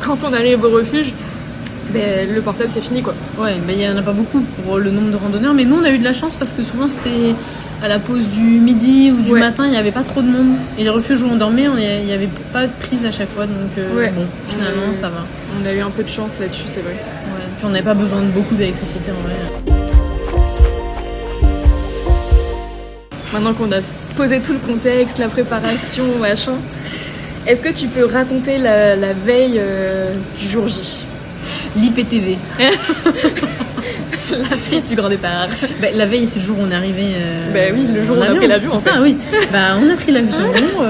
quand on arrive au refuge, le portable c'est fini, quoi. Ouais, il n'y en a pas beaucoup pour le nombre de randonneurs, mais nous on a eu de la chance parce que souvent c'était à la pause du midi ou du matin, il n'y avait pas trop de monde. Et les refuges où on dormait, il n'y avait pas de prise à chaque fois, donc bon, finalement ça va. On a eu un peu de chance là-dessus, c'est vrai. Ouais, puis on n'avait pas besoin de beaucoup d'électricité en vrai. Maintenant qu'on a posé tout le contexte, la préparation, machin, est-ce que tu peux raconter la veille du jour J? L'IPTV. La veille du grand départ. La veille, c'est le jour où on est arrivé. Oui, le jour où on a pris l'avion, en fait. Ça, oui. On a pris l'avion.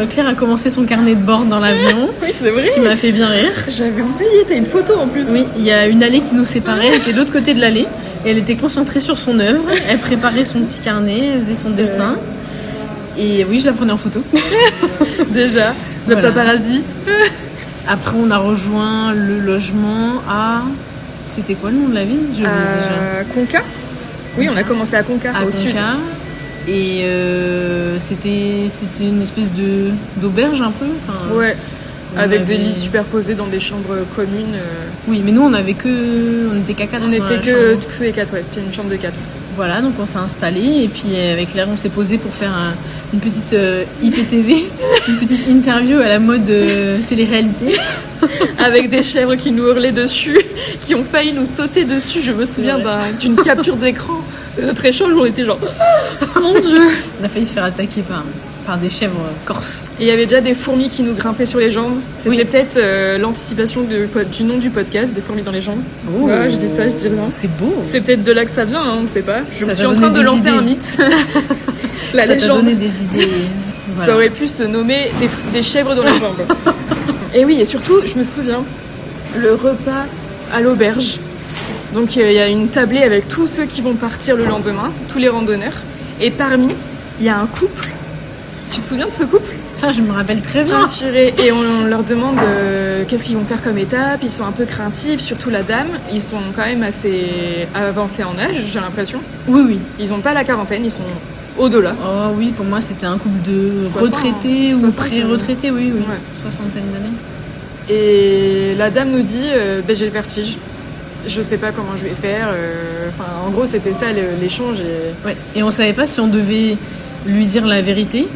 Claire a commencé son carnet de bord dans l'avion. Oui, c'est vrai. Ce qui m'a fait bien rire. J'avais oublié, t'as une photo en plus. Oui, il y a une allée qui nous séparait. Elle était de l'autre côté de l'allée. Et elle était concentrée sur son œuvre. Elle préparait son petit carnet, elle faisait son dessin. Et oui, je la prenais en photo. Déjà, le paparazzi. Après, on a rejoint le logement à... C'était quoi le nom de la ville? Je l'ai déjà. Conca. Oui, on a commencé à Conca, au sud. Et c'était une espèce d'auberge un peu. Ouais. Avec des lits superposés dans des chambres communes. Oui, mais nous on était qu'à 4. On était que les 4, ouais, c'était une chambre de 4. Voilà, donc on s'est installé et puis avec Claire on s'est posé pour faire une petite IPTV, une petite interview à la mode télé-réalité. Avec des chèvres qui nous hurlaient dessus, qui ont failli nous sauter dessus. Je me souviens d'une capture d'écran de notre échange où on était genre mon Dieu. On a failli se faire attaquer par des chèvres corses. Et il y avait déjà des fourmis qui nous grimpaient sur les jambes. C'était peut-être l'anticipation du nom du podcast, des fourmis dans les jambes. Oh. Ouais, je dis ça, je dis rien. C'est beau. C'est peut-être de là que ça vient, on ne sait pas. Je suis en train de lancer un mythe. La ça légende. t'a donné des idées. Voilà. Ça aurait pu se nommer des chèvres dans les jambes. Et oui, et surtout, je me souviens, le repas à l'auberge. Donc il y a une tablée avec tous ceux qui vont partir le lendemain, tous les randonneurs. Et parmi, il y a un couple. Tu te souviens de ce couple? Je me rappelle très bien. Et on leur demande qu'est-ce qu'ils vont faire comme étape. Ils sont un peu craintifs, surtout la dame. Ils sont quand même assez avancés en âge, j'ai l'impression. Oui. Ils n'ont pas la quarantaine, ils sont au-delà. Oh oui, pour moi c'était un couple de 60, retraités ou pré-retraités, oui. Ouais. Soixantaine d'années. Et la dame nous dit j'ai le vertige. Je sais pas comment je vais faire. En gros, c'était ça l'échange. Et on savait pas si on devait lui dire la vérité.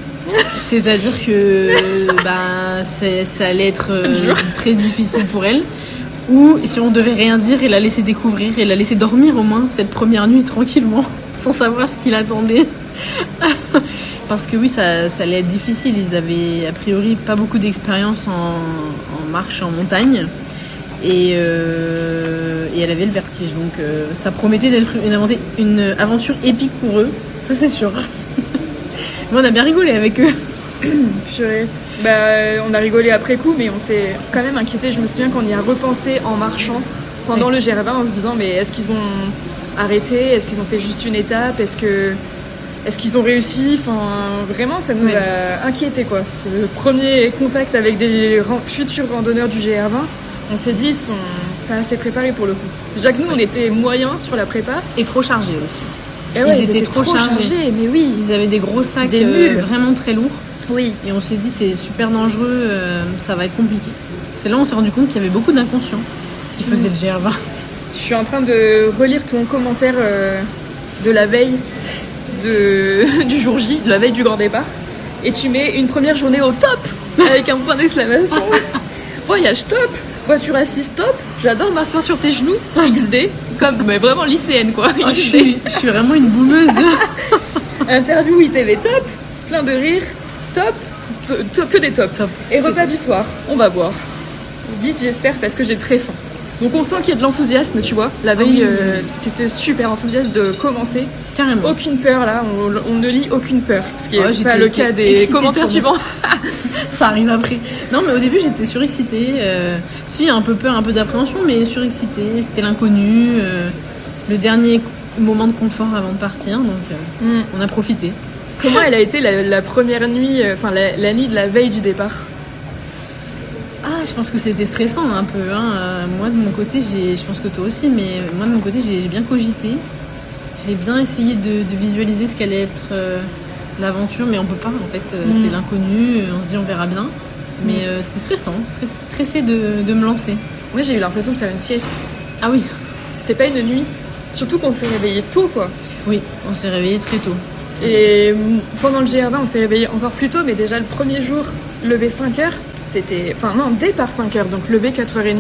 C'est-à-dire que ça allait être très difficile pour elle. Ou si on devait rien dire et la laisser découvrir et la laisser dormir au moins cette première nuit tranquillement, sans savoir ce qui l'attendait. Parce que oui, ça allait être difficile. Ils avaient a priori pas beaucoup d'expérience en marche en montagne. Et elle avait le vertige. Donc ça promettait d'être une aventure épique pour eux. Ça c'est sûr. Moi, on a bien rigolé avec eux. Purée. On a rigolé après coup, mais on s'est quand même inquiété. Je me souviens qu'on y a repensé en marchant pendant le GR20 en se disant mais est-ce qu'ils ont arrêté? Est-ce qu'ils ont fait juste une étape? Est-ce que est-ce qu'ils ont réussi? Enfin, vraiment, ça nous a inquiétés, quoi. Ce premier contact avec des futurs randonneurs du GR20, on s'est dit, ils sont pas assez préparés pour le coup. Déjà que nous, on était moyens sur la prépa. Et trop chargés aussi. Et ils étaient trop chargés, mais oui. Ils avaient des gros sacs vraiment très lourds. Oui. Et on s'est dit, c'est super dangereux, ça va être compliqué. C'est là on s'est rendu compte qu'il y avait beaucoup d'inconscients qui faisaient le GR20. Je suis en train de relire ton commentaire de la veille du jour J, de la veille du grand départ. Et tu mets une première journée au top, avec un point d'exclamation. Voyage top, voiture assise top, j'adore m'asseoir sur tes genoux, XD, mais vraiment lycéenne quoi. Oh, je suis vraiment une boumeuse. Interview ITV top, plein de rires, top, que des tops. Top. Et repas du soir, on va boire. Vite j'espère parce que j'ai très faim. Donc on sent qu'il y a de l'enthousiasme, tu vois. La veille, t'étais super enthousiaste de commencer. Carrément. Aucune peur là, on ne lit aucune peur. Ce qui est pas le cas des commentaires suivants. Ça arrive après. Non mais au début j'étais surexcitée. Si, un peu peur, un peu d'appréhension, mais surexcitée. C'était l'inconnu. Le dernier moment de confort avant de partir, donc on a profité. Comment elle a été la première nuit, enfin la nuit de la veille du départ? Ah, je pense que c'était stressant un peu. Moi de mon côté, je pense que toi aussi, mais moi de mon côté j'ai bien cogité. J'ai bien essayé de visualiser ce qu'allait être l'aventure, mais on peut pas en fait. C'est l'inconnu, on se dit on verra bien. Mais c'était stressant, stressé de me lancer. Moi j'ai eu l'impression de faire une sieste. Ah oui. C'était pas une nuit. Surtout qu'on s'est réveillé tôt quoi. Oui, on s'est réveillé très tôt. Et pendant le GR20 on s'est réveillé encore plus tôt, mais déjà le premier jour, lever 5h. C'était... Enfin non, départ 5h, donc lever 4h30.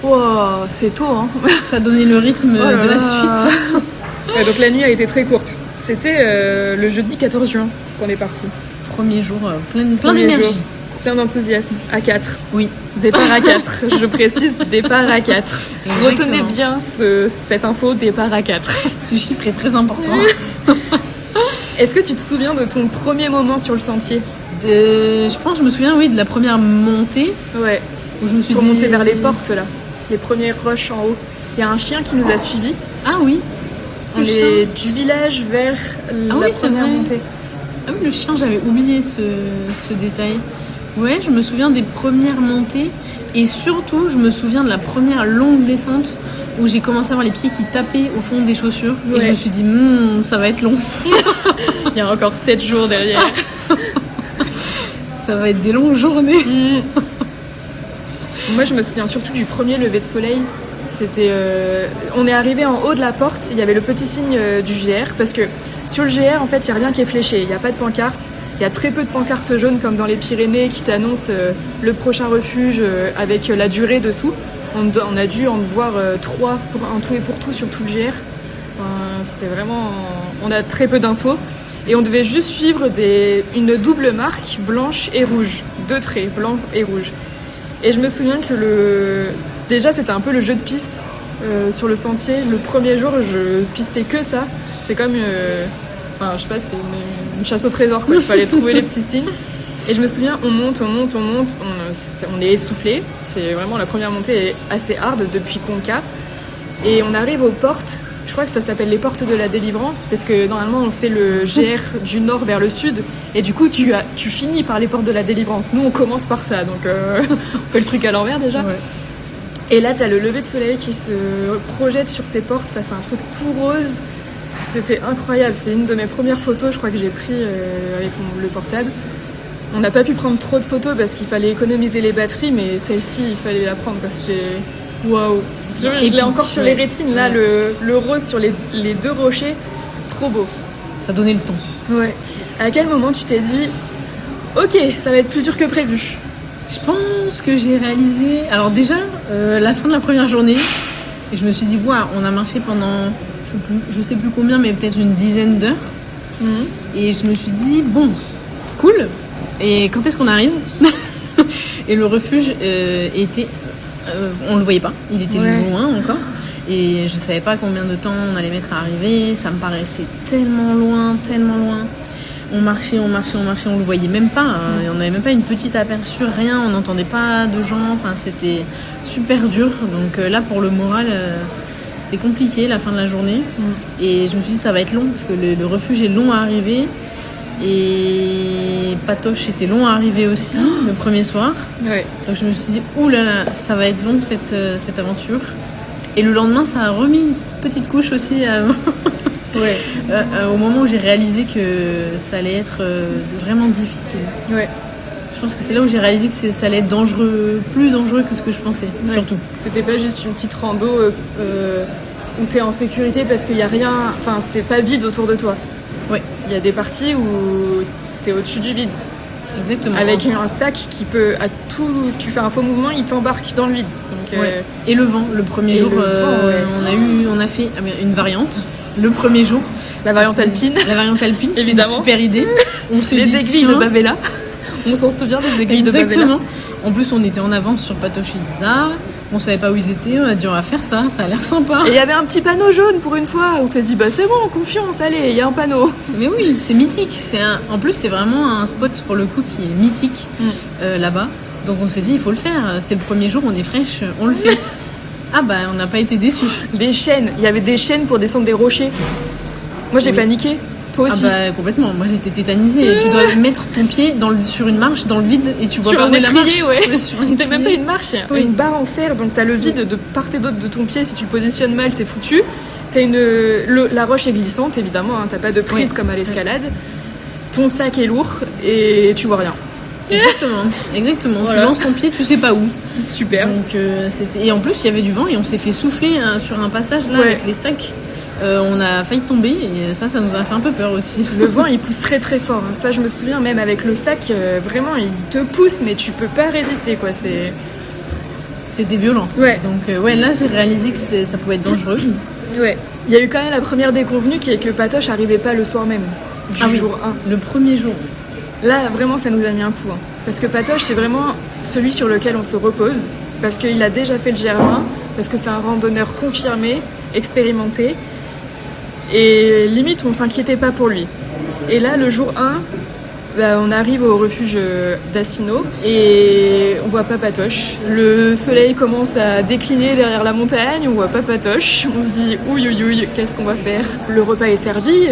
Wow, c'est tôt, hein. Ça donnait le rythme de la suite. Ouais, donc la nuit a été très courte. C'était le jeudi 14 juin qu'on est parti. Premier jour, plein d'énergie. Plein d'enthousiasme. À 4. Oui. Départ à 4. Je précise, départ à 4. Exactement. Retenez bien cette info, départ à 4. Ce chiffre est très important. Est-ce que tu te souviens de ton premier moment sur le sentier? Je pense, je me souviens, oui, de la première montée. Ouais. Où je me suis pour dit... monter vers les portes, là. Les premières roches en haut. Il y a un chien qui nous a suivis. Ah oui. On est du village vers la première montée. Ah oui, le chien, j'avais oublié ce détail. Ouais, je me souviens des premières montées. Et surtout, je me souviens de la première longue descente où j'ai commencé à avoir les pieds qui tapaient au fond des chaussures. Ouais. Et je me suis dit, ça va être long. Il y a encore 7 jours derrière. Ça va être des longues journées. Moi, je me souviens surtout du premier lever de soleil. C'était, on est arrivé en haut de la porte, il y avait le petit signe du GR, parce que sur le GR, en fait, il n'y a rien qui est fléché. Il n'y a pas de pancarte. Il y a très peu de pancartes jaunes comme dans les Pyrénées qui t'annoncent le prochain refuge avec la durée dessous. On a dû en voir 3 en tout et pour tout sur tout le GR. C'était vraiment... On a très peu d'infos. Et on devait juste suivre une double marque blanche et rouge. 2 traits, blanc et rouge. Et je me souviens que déjà c'était un peu le jeu de piste sur le sentier. Le premier jour, je pistais que ça. C'est comme... Enfin, je sais pas, c'était une chasse au trésor, quoi. Il fallait trouver les petits signes. Et je me souviens, on monte, on est essoufflé. C'est vraiment la première montée est assez hard depuis Conca. Et on arrive aux portes. Je crois que ça s'appelle les portes de la délivrance parce que normalement on fait le GR du nord vers le sud et du coup tu finis par les portes de la délivrance. Nous on commence par ça, donc on fait le truc à l'envers déjà. Ouais. Et là t'as le lever de soleil qui se projette sur ces portes, ça fait un truc tout rose. C'était incroyable, c'est une de mes premières photos je crois que j'ai pris avec le portable. On n'a pas pu prendre trop de photos parce qu'il fallait économiser les batteries, mais celle-ci il fallait la prendre parce que c'était waouh. Je l'ai encore sur les rétines, là, le rose sur les 2 rochers, trop beau. Ça donnait le ton. Ouais. À quel moment tu t'es dit, ok, ça va être plus dur que prévu? Je pense que j'ai réalisé, alors déjà, la fin de la première journée, et je me suis dit, waouh, on a marché pendant, je sais plus combien, mais peut-être une dizaine d'heures. Et je me suis dit, bon, cool, et quand est-ce qu'on arrive? Et le refuge était... on le voyait pas, il était loin encore et je savais pas combien de temps on allait mettre à arriver, ça me paraissait tellement loin. On marchait, on le voyait même pas, on n'avait même pas une petite aperçu, rien, on n'entendait pas de gens, enfin c'était super dur, donc là pour le moral c'était compliqué la fin de la journée. Et je me suis dit ça va être long parce que le refuge est long à arriver. Et Patoche était long à arriver aussi le premier soir. Ouais. Donc je me suis dit oulala, ça va être long cette aventure. Et le lendemain ça a remis une petite couche aussi Ouais. au moment où j'ai réalisé que ça allait être vraiment difficile. Ouais. Je pense que c'est là où j'ai réalisé que ça allait être dangereux, plus dangereux que ce que je pensais, Ouais. surtout. C'était pas juste une petite rando où t'es en sécurité parce qu'il y a rien, enfin c'est pas vide autour de toi. Ouais. Il y a des parties où t'es au-dessus du vide. Exactement. Avec un sac qui peut, à tout, si tu fais un faux mouvement, il t'embarque dans le vide. Donc, Ouais. Et le vent, le premier Et jour, le vent, ouais. on a fait une variante. Le premier jour. la variante alpine, La variante alpine, c'était une Évidemment. super idée. On se les dit, aiguilles tiens, de Bavella. On s'en souvient des aiguilles de Bavella. exactement. En plus, on était en avance sur Patoche et Lisa. On savait pas où ils étaient. On a dit, on va faire ça. Ça a l'air sympa. Et il y avait un petit panneau jaune pour une fois où t'as dit bah c'est bon, confiance, allez, il y a un panneau. Mais oui, c'est mythique. En plus, c'est vraiment un spot pour le coup qui est mythique là-bas. Donc on s'est dit, il faut le faire. C'est le premier jour, on est fraîche, on le fait. Ah bah, on n'a pas été déçus. Des chaînes, il y avait des chaînes pour descendre des rochers. Moi j'ai Oui. paniqué. Toi Ah aussi. bah complètement, moi j'étais tétanisée. Et tu dois mettre ton pied sur une marche dans le vide et tu vois Sur pas un où est la étrier, marche. ouais. Sur un C'était même pas étrier. une marche, Oui. une barre en fer, donc t'as le vide de part et d'autre de ton pied. Si tu le positionnes mal, c'est foutu. T'as la roche est glissante, évidemment, hein, t'as pas de prise Oui. comme à l'escalade. Ton sac est lourd et tu vois rien. Exactement. Voilà. Tu lances ton pied, tu sais pas où. Super. Donc et en plus il y avait du vent et on s'est fait souffler sur un passage là Ouais. avec les sacs. On a failli tomber et ça nous a fait un peu peur aussi. Le vent il pousse très très fort. Hein. Ça je me souviens même avec le sac, vraiment il te pousse mais tu peux pas résister quoi. C'était violent. Ouais. Donc ouais, là j'ai réalisé que ça pouvait être dangereux. Ouais. Il y a eu quand même la première déconvenue qui est que Patoche arrivait pas le soir même. Du jour 1. Le premier jour. Là, vraiment, ça nous a mis un coup. Hein. Parce que Patoche, c'est vraiment celui sur lequel on se repose. Parce qu'il a déjà fait le GR20. Parce que c'est un randonneur confirmé, expérimenté. Et limite, on s'inquiétait pas pour lui. Et là, le jour 1, on arrive au refuge d'Assino. Et on voit pas Patoche. Le soleil commence à décliner derrière la montagne. On voit pas Patoche. On se dit, ouille, ouille, ouille, qu'est-ce qu'on va faire? Le repas est servi.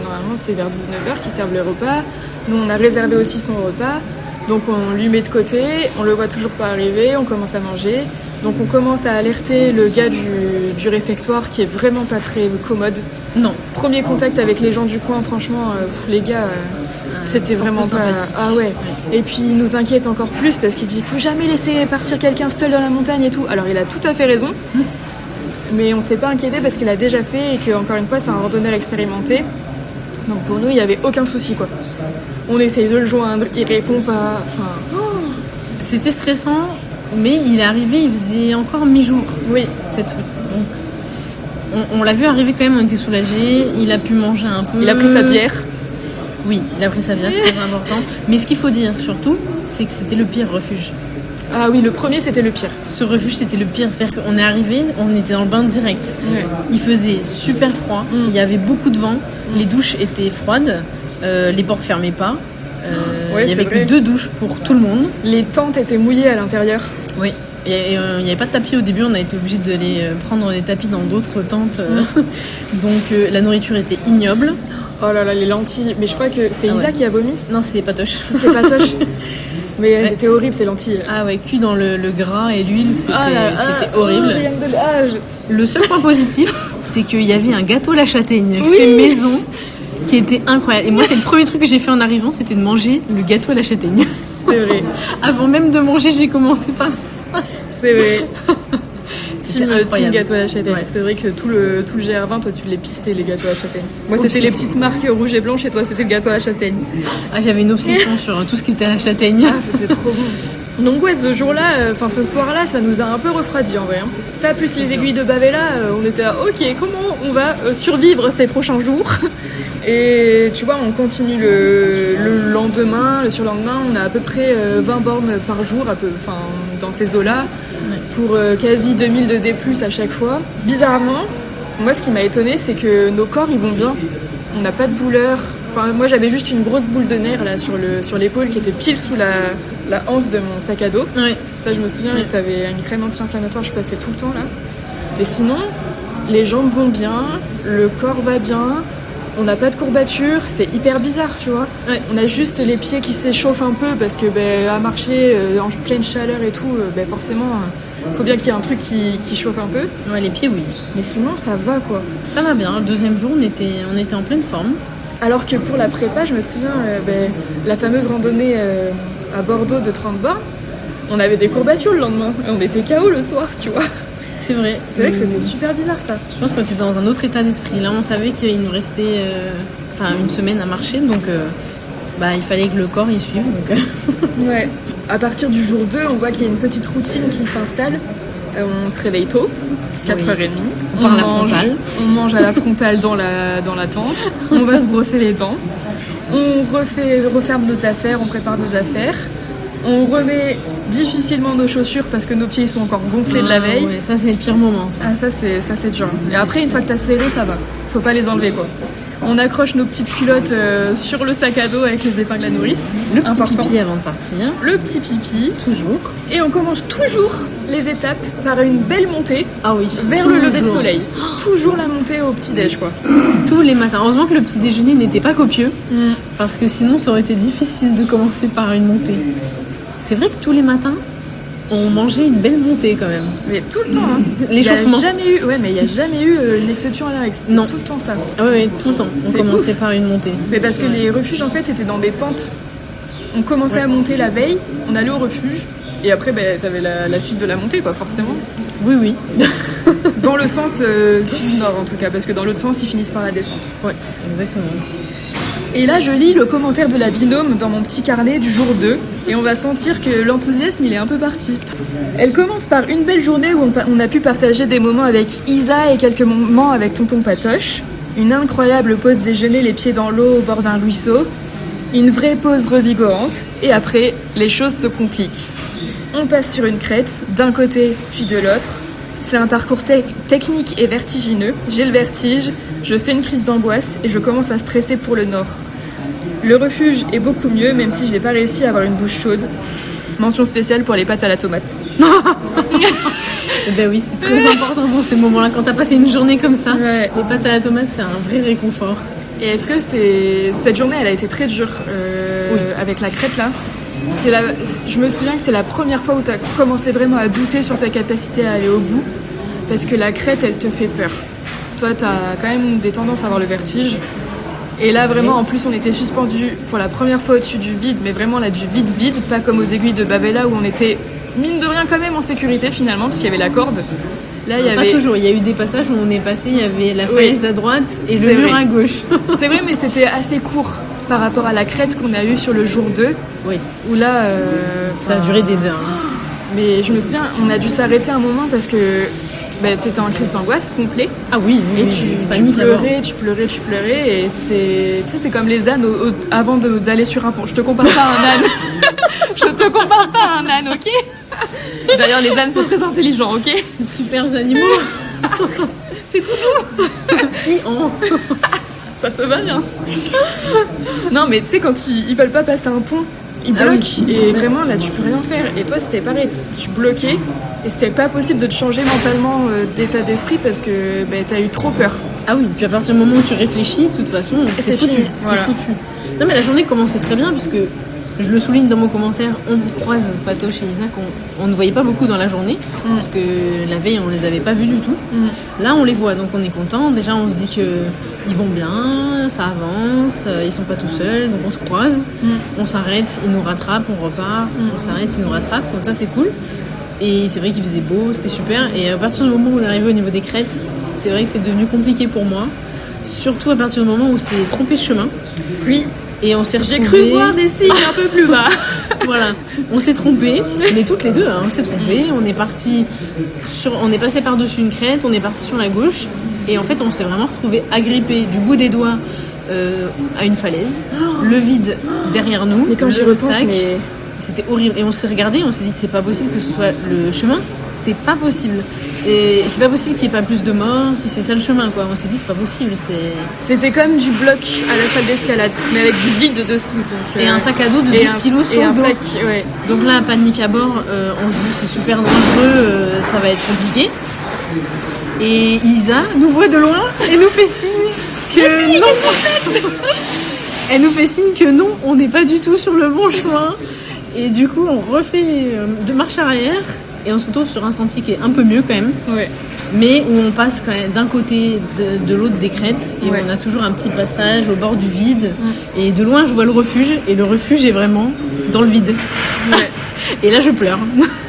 Normalement, c'est vers 19h qu'ils servent le repas. Nous, on a réservé aussi son repas, donc on lui met de côté, on le voit toujours pas arriver, on commence à manger. Donc on commence à alerter le gars du réfectoire qui est vraiment pas très commode. Non. Premier contact avec les gens du coin, franchement, les gars, c'était vraiment pas... sympathique. Ah ouais. Et puis il nous inquiète encore plus parce qu'il dit faut jamais laisser partir quelqu'un seul dans la montagne et tout. Alors il a tout à fait raison, mais on s'est pas inquiété parce qu'il a déjà fait et que encore une fois c'est un randonneur expérimenté. Donc pour nous il y avait aucun souci quoi. On essaye de le joindre, il répond pas. Enfin, C'était stressant, mais il est arrivé, il faisait encore mi-jour. oui, Cette truc. Donc, on l'a vu arriver quand même, on était soulagés. Il a pu manger un peu. il a pris sa bière. Oui, il a pris sa bière, c'est très important. Mais ce qu'il faut dire surtout, c'est que c'était le pire refuge. Ah oui, le premier c'était le pire. Ce refuge, c'était le pire. C'est-à-dire qu'on est arrivé, on était dans le bain direct. Ouais. Il faisait super froid, il y avait beaucoup de vent, les douches étaient froides, les portes fermaient pas. Ouais, il y avait c'est vrai. que 2 douches pour tout le monde. Les tentes étaient mouillées à l'intérieur. Oui. Et il n'y avait pas de tapis au début, on a été obligé d'aller prendre des tapis dans d'autres tentes. Donc la nourriture était ignoble. Oh là là, les lentilles. Mais je crois que c'est Ah Isa ouais. qui a vomi. Non, c'est Patoche. C'est Patoche. Mais Ouais. c'était horrible ces lentilles. Ah ouais, cuit dans le gras et l'huile, c'était c'était horrible. rien que de- ah, Le seul point positif, c'est qu'il y avait un gâteau à la châtaigne Oui. fait maison qui était incroyable. Et moi, c'est le premier truc que j'ai fait en arrivant, c'était de manger le gâteau à la châtaigne. C'est vrai. Avant même de manger, j'ai commencé par ça. C'est vrai. C'était Team incroyable. gâteau à la châtaigne. Ouais. C'est vrai que tout le GR20, toi tu les pistais les gâteaux à la châtaigne. Moi c'était Obsession. les petites marques rouges et blanches et toi c'était le gâteau à la châtaigne. Ah, j'avais une obsession sur tout ce qui était à la châtaigne. Ah, c'était trop bon. Donc ouais, ce jour-là, ce soir-là, ça nous a un peu refroidi en vrai. Hein. Ça plus les aiguilles de Bavella, on était là, ok, comment on va survivre ces prochains jours? Et tu vois, on continue le lendemain, le surlendemain, on a à peu près 20 bornes par jour, dans ces eaux-là, pour quasi 2000 de D+, à chaque fois. Bizarrement, moi ce qui m'a étonné, c'est que nos corps ils vont bien. On n'a pas de douleur. Enfin, moi j'avais juste une grosse boule de nerf là sur l'épaule qui était pile sous la anse de mon sac à dos. Ouais. Ça je me souviens, Ouais. tu avais une crème anti-inflammatoire, je passais tout le temps là. Et sinon, les jambes vont bien, le corps va bien, on n'a pas de courbatures, c'est hyper bizarre, tu vois. Ouais. On a juste les pieds qui s'échauffent un peu parce que à marcher en pleine chaleur et tout, forcément, faut bien qu'il y ait un truc qui chauffe un peu. Ouais, les pieds, oui. Mais sinon, ça va quoi. Ça va bien. Le deuxième jour, on était en pleine forme. Alors que pour la prépa, je me souviens, la fameuse randonnée à Bordeaux de 30 bornes, on avait des courbatures le lendemain. Et on était KO le soir, tu vois. C'est vrai. C'est vrai que c'était super bizarre ça. Je pense qu'on était dans un autre état d'esprit. Là, on savait qu'il nous restait une semaine à marcher, donc il fallait que le corps y suive. Donc, Ouais. À partir du jour 2, on voit qu'il y a une petite routine qui s'installe. On se réveille tôt, 4h30. On part à la frontale. On mange à la frontale dans la tente. On va se brosser les dents. On referme nos affaires, on prépare nos affaires. On remet difficilement nos chaussures parce que nos pieds sont encore gonflés de la veille. Ouais, ça, c'est le pire moment. Ça. Ah, ça c'est dur. Et après, une fois que t'as serré, ça va. Faut pas les enlever, quoi. On accroche nos petites culottes sur le sac à dos avec les épingles à nourrice. Le petit Important. pipi avant de partir. Le petit pipi. Toujours. Et on commence toujours les étapes par une belle montée Ah oui. vers le lever de soleil. Toujours la montée au petit-déj, quoi. Tous les matins. Heureusement que le petit déjeuner n'était pas copieux, parce que sinon ça aurait été difficile de commencer par une montée. C'est vrai que tous les matins, on mangeait une belle montée quand même. Mais tout le temps, hein. L'échauffement. Il n'y a jamais eu une exception à la règle. C'était Non. tout le temps ça. Ah oui, tout le temps. On C'est commençait ouf. par une montée. Mais parce que les refuges, en fait, étaient dans des pentes. On commençait à monter la veille, on allait au refuge, et après, t'avais la suite de la montée, quoi, forcément. Oui, oui. Dans le sens sud-nord, en tout cas, parce que dans l'autre sens, ils finissent par la descente. Ouais, exactement. Et là, je lis le commentaire de la binôme dans mon petit carnet du jour 2, et on va sentir que l'enthousiasme, il est un peu parti. Elle commence par une belle journée où on a pu partager des moments avec Isa et quelques moments avec tonton Patoche. Une incroyable pause déjeuner, les pieds dans l'eau au bord d'un ruisseau. Une vraie pause revigorante, et après, les choses se compliquent. On passe sur une crête, d'un côté puis de l'autre. C'est un parcours technique et vertigineux. J'ai le vertige, je fais une crise d'angoisse et je commence à stresser pour le nord. Le refuge est beaucoup mieux, même si je n'ai pas réussi à avoir une douche chaude. Mention spéciale pour les pâtes à la tomate. Eh ben oui, c'est très important dans ces moments-là. Quand t'as passé une journée comme ça, Ouais. les pâtes à la tomate, c'est un vrai réconfort. Et est-ce que cette journée, elle a été très dure Oui. avec la crête là? Je me souviens que c'est la première fois où tu as commencé vraiment à douter sur ta capacité à aller au bout, parce que la crête, elle te fait peur. Toi, tu as quand même des tendances à avoir le vertige. Et là, vraiment, en plus, on était suspendus pour la première fois au-dessus du vide, mais vraiment là, du vide, pas comme aux aiguilles de Babella où on était, mine de rien, quand même en sécurité finalement, parce qu'il y avait la corde. Là, il y Pas avait... toujours, il y a eu des passages où on est passé, il y avait la falaise à droite et le C'est mur vrai. à gauche. C'est vrai, mais c'était assez court par rapport à la crête qu'on a eue sur le jour 2, Oui, où là... ça a duré des heures. Hein. Mais je me souviens, on a dû s'arrêter un moment parce que t'étais en crise d'angoisse complet. Ah oui, oui, Et oui, tu panique à bord. pleurais, tu pleurais. Et c'était... Tu sais, c'est comme les ânes avant d'aller sur un pont. Je te compare pas à un âne. Je te compare pas à un âne, ok? D'ailleurs, les ânes sont très intelligents, ok? Super animaux. C'est tout. Ça te va bien. Non, mais tu sais, quand ils veulent pas passer un pont, ils Ah bloquent. oui. Et vraiment, là, tu peux rien faire. Et toi, c'était pareil. Tu bloquais. Et c'était pas possible de te changer mentalement d'état d'esprit parce que t'as eu trop peur. Ah oui, puis à partir du moment où tu réfléchis, de toute façon, c'est foutu, fini, c'est voilà. foutu. Non mais la journée commençait très bien puisque, je le souligne dans mon commentaire, on croise Patoche et Isa qu'on ne voyait pas beaucoup dans la journée parce que la veille on les avait pas vus du tout. Là on les voit donc on est content. Déjà on se dit que ils vont bien, ça avance, ils sont pas tout seuls donc on se croise, on s'arrête, ils nous rattrapent, on repart, on s'arrête, ils nous rattrapent, comme ça c'est cool. Et c'est vrai qu'il faisait beau, c'était super. Et à partir du moment où on est arrivé au niveau des crêtes, c'est vrai que c'est devenu compliqué pour moi. Surtout à partir du moment où c'est trompé de chemin. Oui. Et on s'est J'ai retrouvés... cru voir des signes un peu plus bas. Voilà, on s'est trompés, mais toutes les deux, hein, on s'est trompés. On est passé par-dessus une crête, on est parti sur la gauche. Et en fait, on s'est vraiment retrouvés agrippés du bout des doigts à une falaise. Le vide derrière nous, Mais quand le j'y repense, sac. mais... C'était horrible. Et on s'est regardé, on s'est dit, c'est pas possible que ce soit le chemin. C'est pas possible. Et c'est pas possible qu'il n'y ait pas plus de morts si c'est ça le chemin, quoi. On s'est dit, c'est pas possible. C'était comme du bloc à la salle d'escalade, mais avec du vide dessous. Donc, Et un sac à dos de 12 kilos sur et le un dos. sac, ouais. Donc là, panique à bord, on se dit, c'est super dangereux, ça va être compliqué. Et Isa nous voit de loin et nous fait signe que non. Elle nous fait signe que non, on n'est pas du tout sur le bon chemin. Et du coup, on refait de marche arrière et on se retrouve sur un sentier qui est un peu mieux quand même. Ouais. Mais où on passe quand même d'un côté de l'autre des crêtes et Ouais. on a toujours un petit passage au bord du vide. Et de loin, je vois le refuge et le refuge est vraiment dans le vide. Ouais. Et là, je pleure.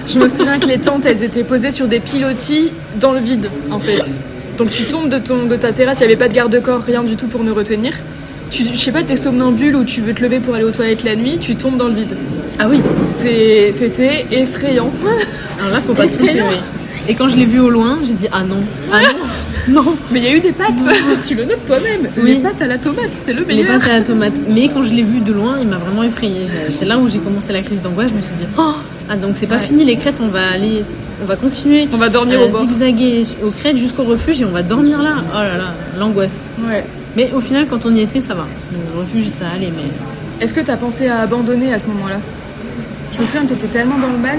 Je me souviens que les tentes, elles étaient posées sur des pilotis dans le vide, en fait. Donc tu tombes de ta terrasse, il n'y avait pas de garde-corps, rien du tout pour nous retenir. Je sais pas, t'es somnambule ou tu veux te lever pour aller aux toilettes la nuit, tu tombes dans le vide. Ah oui. C'était effrayant. Alors là, faut pas tromper. Oui. Et quand je l'ai vu au loin, j'ai dit ah non, non. Mais il y a eu des pâtes, tu le notes toi-même. Oui. Les pâtes à la tomate, c'est le Les meilleur. pâtes à la tomate. Mais quand je l'ai vu de loin, il m'a vraiment effrayée. C'est là où j'ai commencé la crise d'angoisse. Je me suis dit oh, ah donc c'est pas Ouais. fini les crêtes, on va continuer. On va dormir au bord. Zigzaguer aux crêtes jusqu'au refuge et on va dormir là. Oh là là, l'angoisse. Ouais. Mais au final, quand on y était, ça va. Le refuge, ça allait, mais... Est-ce que t'as pensé à abandonner à ce moment-là? Je me souviens que t'étais tellement dans le mal.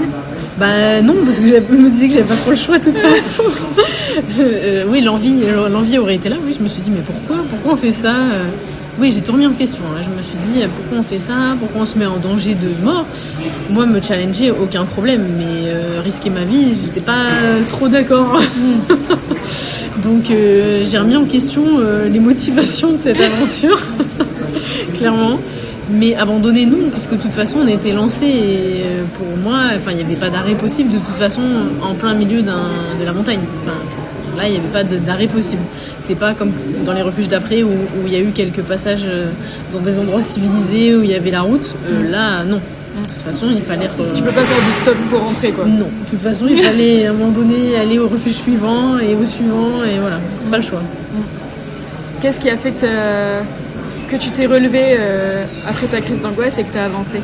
Bah non, parce que je me disais que j'avais pas trop le choix de toute façon. Oui, l'envie aurait été là. Oui, je me suis dit, mais pourquoi on fait ça? Oui, j'ai tout remis en question. Là. Je me suis dit, pourquoi on fait ça? Pourquoi on se met en danger de mort? Moi, me challenger, aucun problème. Mais risquer ma vie, j'étais pas trop d'accord. Donc j'ai remis en question les motivations de cette aventure, clairement. Mais abandonner, non, parce que de toute façon, on était lancés. Et pour moi, il n'y avait pas d'arrêt possible de toute façon en plein milieu de la montagne. Enfin, là, il n'y avait pas d'arrêt possible. C'est pas comme dans les refuges d'après où il y a eu quelques passages dans des endroits civilisés où il y avait la route. Là, non. De toute façon, il fallait... Tu peux pas faire du stop pour rentrer, quoi. Non, de toute façon, il fallait à un moment donné aller au refuge suivant et au suivant, et voilà, pas le choix. Qu'est-ce qui a fait que tu t'es relevé après ta crise d'angoisse et que t'as avancé?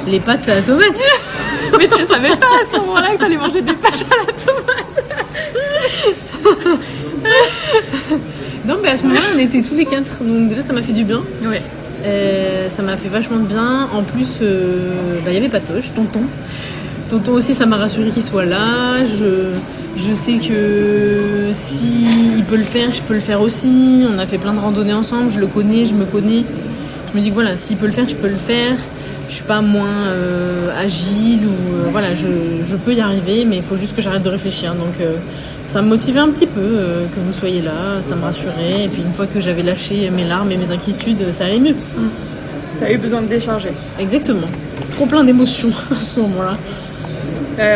Les pâtes à la tomate. Mais tu savais pas à ce moment-là que t'allais manger des pâtes à la tomate. Non, mais à ce moment-là, on était tous les quatre, donc déjà ça m'a fait du bien. Ouais. Ça m'a fait vachement de bien. En plus, il y avait Patoche, tonton. Tonton aussi, ça m'a rassuré qu'il soit là. Je sais que si il peut le faire, je peux le faire aussi. On a fait plein de randonnées ensemble, je le connais, je me connais. Je me dis que voilà, s'il peut le faire, je peux le faire. Je suis pas moins agile ou voilà, je peux y arriver, mais il faut juste que j'arrête de réfléchir. Donc ça me motivait un petit peu que vous soyez là, ça me rassurait. Et puis une fois que j'avais lâché mes larmes et mes inquiétudes, ça allait mieux. T'as eu besoin de décharger. Exactement. Trop plein d'émotions à ce moment-là.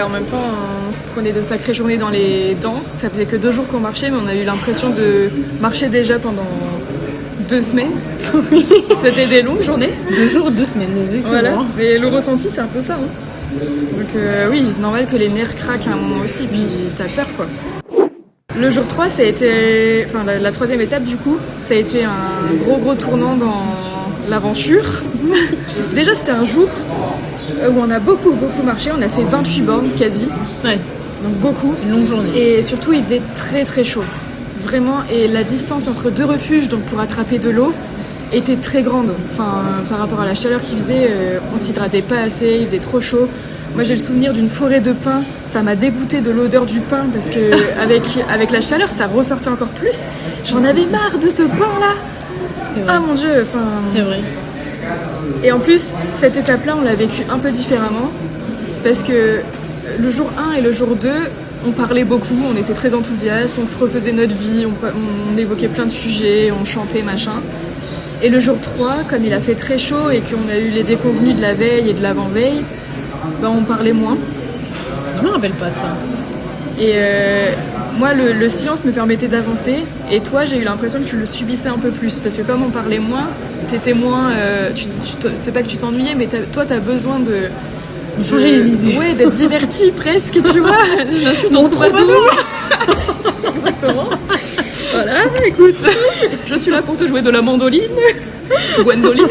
En même temps, on se prenait de sacrées journées dans les dents. Ça faisait que 2 jours qu'on marchait, mais on a eu l'impression de marcher déjà pendant 2 semaines. Oui. C'était des longues journées. 2 jours, 2 semaines, exactement. Voilà. Mais le ressenti, c'est un peu ça. Donc oui, c'est normal que les nerfs craquent à un moment aussi, puis t'as peur, quoi. Le jour 3, ça a été... Enfin, la 3e étape, du coup, ça a été un gros tournant dans l'aventure. Déjà, c'était un jour où on a beaucoup marché. On a fait 28 bornes, quasi. Ouais, Donc beaucoup. une longue journée. Et surtout, il faisait très chaud. Vraiment. Et la distance entre 2 refuges, donc pour attraper de l'eau, était très grande. Enfin, par rapport à la chaleur qu'il faisait, on s'hydratait pas assez, il faisait trop chaud. Moi, j'ai le souvenir d'une forêt de pins. Ça m'a dégoûté de l'odeur du pin parce que avec la chaleur, ça ressortait encore plus. J'en avais marre de ce pain-là. C'est vrai. Ah mon Dieu. Enfin. C'est vrai. Et en plus, cette étape-là, on l'a vécue un peu différemment parce que le jour 1 et le jour 2, on parlait beaucoup, on était très enthousiastes, on se refaisait notre vie, on évoquait plein de sujets, on chantait, machin. Et le jour 3, comme il a fait très chaud et qu'on a eu les déconvenus de la veille et de l'avant-veille, on parlait moins. Je me rappelle pas de ça. Et moi, le silence me permettait d'avancer. Et toi, j'ai eu l'impression que tu le subissais un peu plus. Parce que comme on parlait moins, t'étais moins... c'est pas que tu t'ennuyais, mais toi, t'as besoin de changer les idées. Ouais, d'être divertie presque, tu vois. Je suis ton troubadour. Exactement. Voilà, écoute. Je suis là pour te jouer de la mandoline. Gwendoline.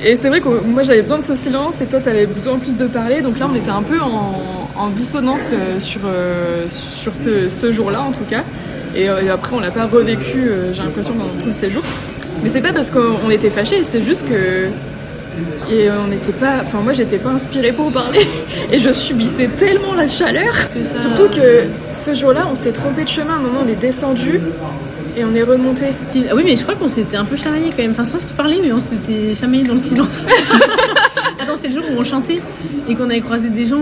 Et c'est vrai que moi j'avais besoin de ce silence et toi t'avais besoin plus de parler, donc là on était un peu en dissonance sur ce jour-là en tout cas. Et après on l'a pas revécu, j'ai l'impression, pendant tout le séjour. Mais c'est pas parce qu'on était fâchés, c'est juste que Et on n'était pas... Enfin, moi, j'étais pas inspirée pour parler. Et je subissais tellement la chaleur. Surtout que ce jour-là, on s'est trompé de chemin. À un moment, on est descendu et on est remonté. Ah oui, mais je crois qu'on s'était un peu chamaillé quand même. Enfin, sans se parler, mais on s'était chamaillé dans le silence. Attends, c'est le jour où on chantait et qu'on avait croisé des gens.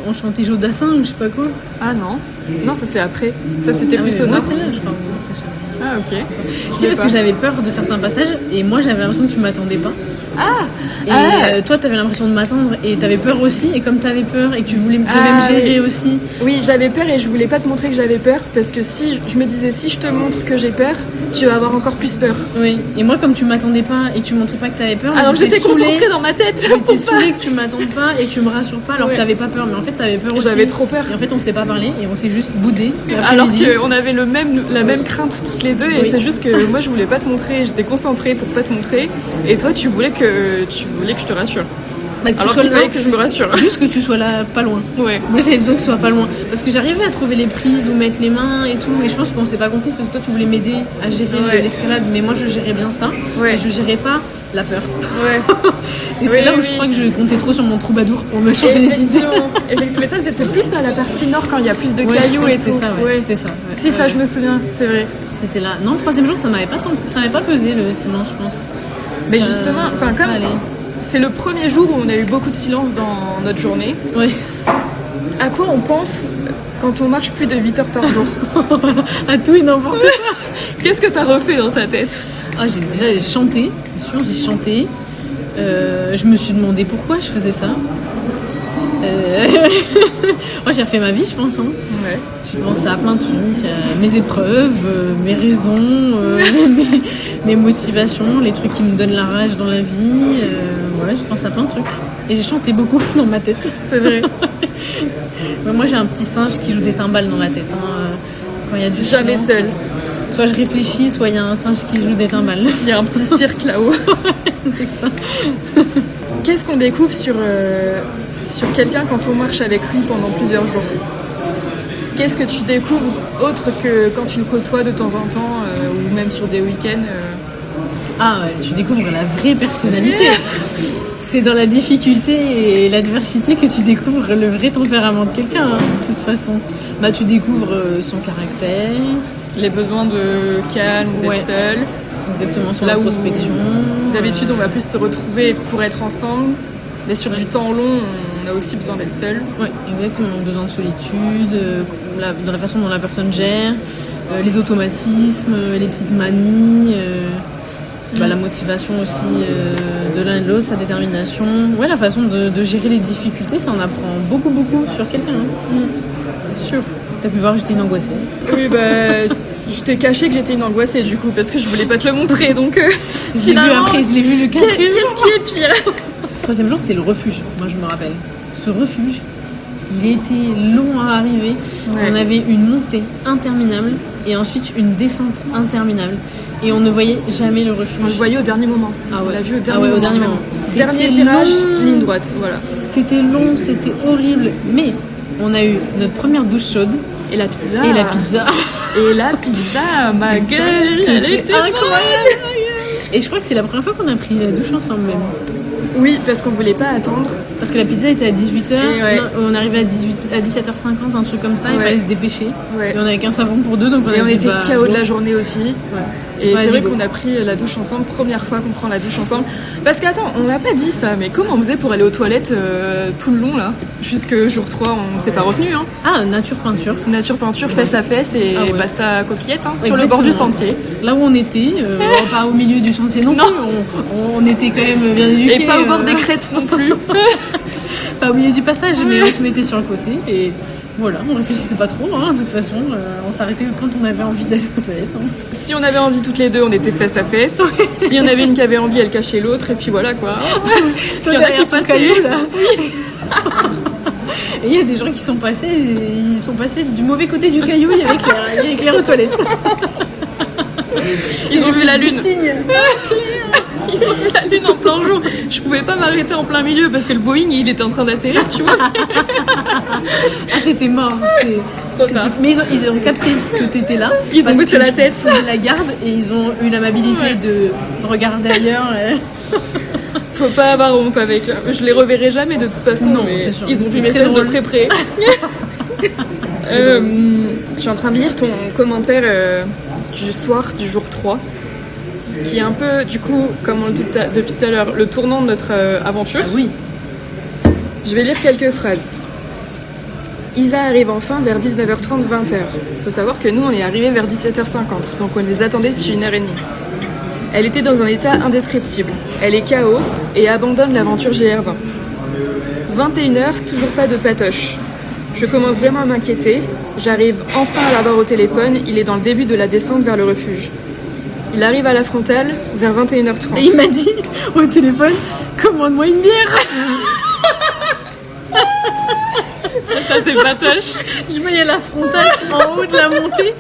On chantait Jodassin ou je sais pas quoi. Ah non. Non, ça c'est après. Ça c'était plus sonore. Moi, c'est là, je crois. Ça chamaillé. Ah ok. Si, parce que j'avais peur de certains passages et moi j'avais l'impression que tu m'attendais pas. Ah. Et toi t'avais l'impression de m'attendre et t'avais peur aussi, et comme t'avais peur et que tu devais me gérer aussi. Oui, j'avais peur et je voulais pas te montrer que j'avais peur parce que si je me disais si je te montre que j'ai peur, tu vas avoir encore plus peur. Oui, et moi comme tu m'attendais pas et que tu montrais pas que t'avais peur, alors j'étais concentrée dans ma tête. J'étais saoulée que tu m'attendes pas et que tu me rassures pas alors que t'avais pas peur, mais en fait t'avais peur aussi. J'avais trop peur. Et en fait on s'est pas parlé et on s'est juste boudé. Alors qu'on avait la même crainte toutes les deux et c'est juste que moi je voulais pas te montrer, j'étais concentrée pour pas te montrer et toi tu voulais que je te rassure. Alors qu'il fallait que je me rassure. Juste que tu sois là pas loin. Ouais. Moi j'avais besoin que tu sois pas loin parce que j'arrivais à trouver les prises ou mettre les mains et tout, et je pense qu'on s'est pas compris parce que toi tu voulais m'aider à gérer l'escalade, mais moi je gérais bien ça et je gérais pas la peur. Ouais. Et c'est là où je crois que je comptais trop sur mon troubadour pour me changer les idées. Mais ça c'était plus à la partie nord quand il y a plus de cailloux et tout. C'était ça. Si ça je me souviens, c'est vrai. C'était là. Non, le troisième jour ça m'avait pas pesé le silence, je pense. Mais justement, enfin comme c'est le premier jour où on a eu beaucoup de silence dans notre journée. Oui. À quoi on pense quand on marche plus de 8 heures par jour? À tout et n'importe quoi. Qu'est-ce que t'as refait dans ta tête? Ah, j'ai chanté, c'est sûr, j'ai chanté. Je me suis demandé pourquoi je faisais ça. Moi j'ai refait ma vie, je pense. Hein. Ouais. J'ai pensé à plein de trucs, mes épreuves, mes raisons, mes motivations, les trucs qui me donnent la rage dans la vie. Ouais, je pense à plein de trucs. Et j'ai chanté beaucoup dans ma tête. C'est vrai. Moi j'ai un petit singe qui joue des timbales dans la tête. Hein. Quand il y a du jamais silence, seul. Soit je réfléchis, soit il y a un singe qui joue des timbales. Il y a un petit cirque là-haut. C'est ça. Qu'est-ce qu'on découvre sur quelqu'un quand on marche avec lui pendant plusieurs jours? Qu'est-ce que tu découvres autre que quand tu le côtoies de temps en temps ou même sur des week-ends Ah ouais, tu découvres la vraie personnalité. C'est dans la difficulté et l'adversité que tu découvres le vrai tempérament de quelqu'un, hein, de toute façon. Bah, tu découvres son caractère, les besoins de calme, d'être seul. Exactement, son introspection. D'habitude, on va plus se retrouver pour être ensemble, mais sur du temps long, on a aussi besoin d'être seul. Oui, exactement. Besoin de solitude, dans la façon dont la personne gère, les automatismes, les petites manies, la motivation aussi de l'un et de l'autre, sa détermination. Ouais, la façon de gérer les difficultés, ça en apprend beaucoup sur quelqu'un. Hein. C'est sûr. T'as pu voir, j'étais une angoissée. Oui, bah... Je t'ai caché que j'étais une angoissée du coup parce que je voulais pas te le montrer, donc je l'ai vu après, je l'ai vu le quatrième jour. Qu'est-ce qui est pire? Le troisième jour c'était le refuge, moi je me rappelle. Ce refuge, il était long à arriver. On avait une montée interminable et ensuite une descente interminable. Et on ne voyait jamais le refuge. On le voyait au dernier moment. On l'a vu au dernier moment. Dernier virage, ligne droite, voilà. C'était long, c'était horrible, mais on a eu notre première douche chaude. Et la pizza. Et la pizza, ma gueule, elle était incroyable. Et je crois que c'est la première fois qu'on a pris la douche ensemble même. Oui, parce qu'on voulait pas attendre. Parce que la pizza était à 18h, on arrivait à 17h50, un truc comme ça, il fallait se dépêcher. Et on avait qu'un savon pour deux, donc on était KO de la journée aussi. Et c'est vrai qu'on a pris la douche ensemble, première fois qu'on prend la douche ensemble. Parce qu'attends, on n'a pas dit ça, mais comment on faisait pour aller aux toilettes tout le long là? Jusque jour 3, on s'est pas retenu. Hein. Ah, nature peinture. Nature peinture, fesse à fesse et basta coquillette, hein, sur Exactement. le bord du sentier. Là où on était, pas au milieu du sentier non plus, on était quand même bien éduqués. Et pas au bord des crêtes non plus. Pas au milieu du passage, mais on se mettait sur le côté et... Voilà, on réfléchissait pas trop, hein, de toute façon, on s'arrêtait quand on avait envie d'aller aux toilettes. Hein. Si on avait envie toutes les deux, on était face à face. S'il y en avait une qui avait envie, elle cachait l'autre, et puis voilà quoi. Il y en a qui passaient là. Et il y a des gens qui sont passés du mauvais côté du caillou, il y avait Claire aux toilettes. Ils ont vu la lune. Ils ont vu la lune en plein jour. Je pouvais pas m'arrêter en plein milieu parce que le Boeing il était en train d'atterrir, tu vois. Ah, c'était mort. Mais ils ont capté que t'étais là. Ils ont baissé la tête. Ils la garde et ils ont eu l'amabilité de regarder ailleurs. Faut pas avoir honte avec. Je les reverrai jamais de toute façon. Non, mais c'est sûr. Ils ont C'est vu mes très fesses de drôle. très près. Je suis en train de lire ton commentaire du soir du jour 3, qui est un peu, du coup, comme on le dit depuis tout à l'heure, le tournant de notre aventure. Ah oui. Je vais lire quelques phrases. Isa arrive enfin vers 19h30, 20h. Faut savoir que nous, on est arrivés vers 17h50, donc on les attendait depuis 1h30. Elle était dans un état indescriptible. Elle est KO et abandonne l'aventure GR20. 21h, toujours pas de patoche. Je commence vraiment à m'inquiéter. J'arrive enfin à l'avoir au téléphone. Il est dans le début de la descente vers le refuge. Il arrive à la frontale vers 21h30. Et il m'a dit au téléphone, commande-moi une bière. Ça, c'est patoche. Je voyais la frontale en haut de la montée.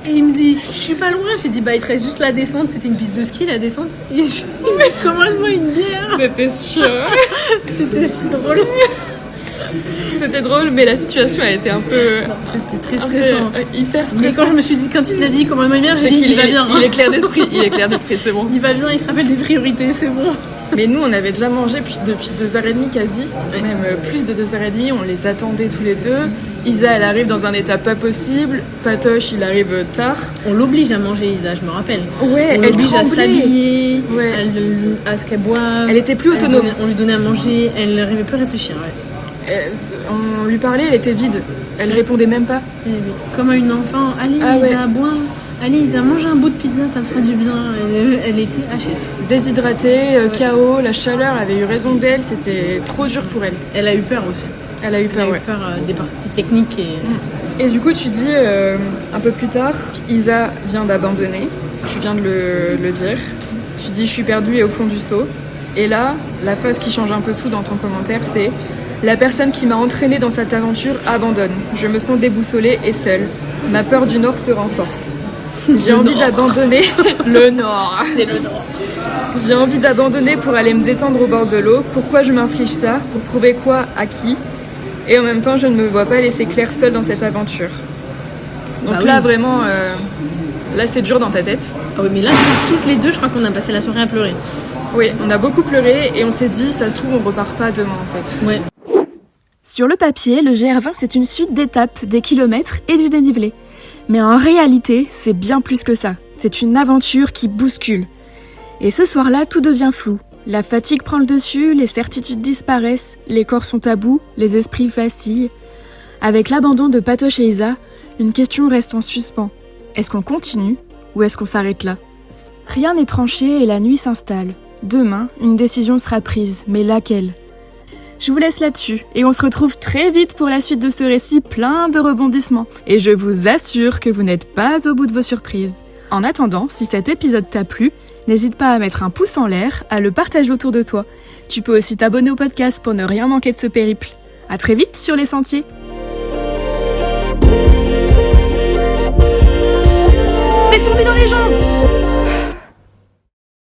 Et il me dit, je suis pas loin. J'ai dit, bah il te reste juste la descente. C'était une piste de ski, la descente. Et il me dit, commande-moi une bière. C'était sûr. C'était si drôle. C'était drôle, mais la situation a été un peu... C'était très un peu, stressant. hyper stressant. Mais quand je me suis dit, quand il a dit commande-moi une bière, j'ai C'est dit, qu'il il va bien. Il est clair d'esprit. Il est clair d'esprit, c'est bon. Il va bien, il se rappelle des priorités, c'est bon. Mais nous, on avait déjà mangé depuis 2h30 quasi, même plus de 2h30, on les attendait tous les deux. Isa, elle arrive dans un état pas possible, Patoche, il arrive tard. On l'oblige à manger, Isa, je me rappelle. Ouais, On elle l'oblige à tremblait. s'habiller, Ouais. à ce qu'elle boive. Elle était plus autonome. On lui donnait à manger, elle n'arrivait plus à réfléchir. Ouais. On lui parlait, elle était vide, elle répondait même pas. Eh oui. Comme à une enfant, allez Ah Isa, bois. Allez Isa, mange un bout de pizza, ça te fera du bien. Elle était HS. Déshydratée, KO, la chaleur avait eu raison d'elle, c'était trop dur pour elle. Elle a eu peur aussi. Elle a eu Elle peur, a eu ouais. peur des parties techniques. Et... Et du coup, tu dis un peu plus tard, Isa vient d'abandonner, tu viens de le dire. Tu dis, je suis perdue et au fond du seau. Et là, la phrase qui change un peu tout dans ton commentaire, c'est la personne qui m'a entraînée dans cette aventure abandonne. Je me sens déboussolée et seule. Ma peur du Nord se renforce. J'ai envie d'abandonner le Nord. C'est le Nord. J'ai envie d'abandonner pour aller me détendre au bord de l'eau. Pourquoi je m'inflige ça? Pour prouver quoi? À qui? Et en même temps, je ne me vois pas laisser Claire seule dans cette aventure. Donc Bah là, oui. vraiment, là, c'est dur dans ta tête. Ah oui, mais là, toutes les deux, je crois qu'on a passé la soirée à pleurer. Oui, on a beaucoup pleuré et on s'est dit, ça se trouve, on repart pas demain, en fait. Ouais. Sur le papier, le GR20 c'est une suite d'étapes, des kilomètres et du dénivelé. Mais en réalité, c'est bien plus que ça. C'est une aventure qui bouscule. Et ce soir-là, tout devient flou. La fatigue prend le dessus, les certitudes disparaissent, les corps sont à bout, les esprits vacillent. Avec l'abandon de Patoche et Isa, une question reste en suspens. Est-ce qu'on continue ou est-ce qu'on s'arrête là? Rien n'est tranché et la nuit s'installe. Demain, une décision sera prise, mais laquelle? Je vous laisse là-dessus, et on se retrouve très vite pour la suite de ce récit plein de rebondissements. Et je vous assure que vous n'êtes pas au bout de vos surprises. En attendant, si cet épisode t'a plu, n'hésite pas à mettre un pouce en l'air, à le partager autour de toi. Tu peux aussi t'abonner au podcast pour ne rien manquer de ce périple. À très vite sur les sentiers. Les fourmis dans les jambes!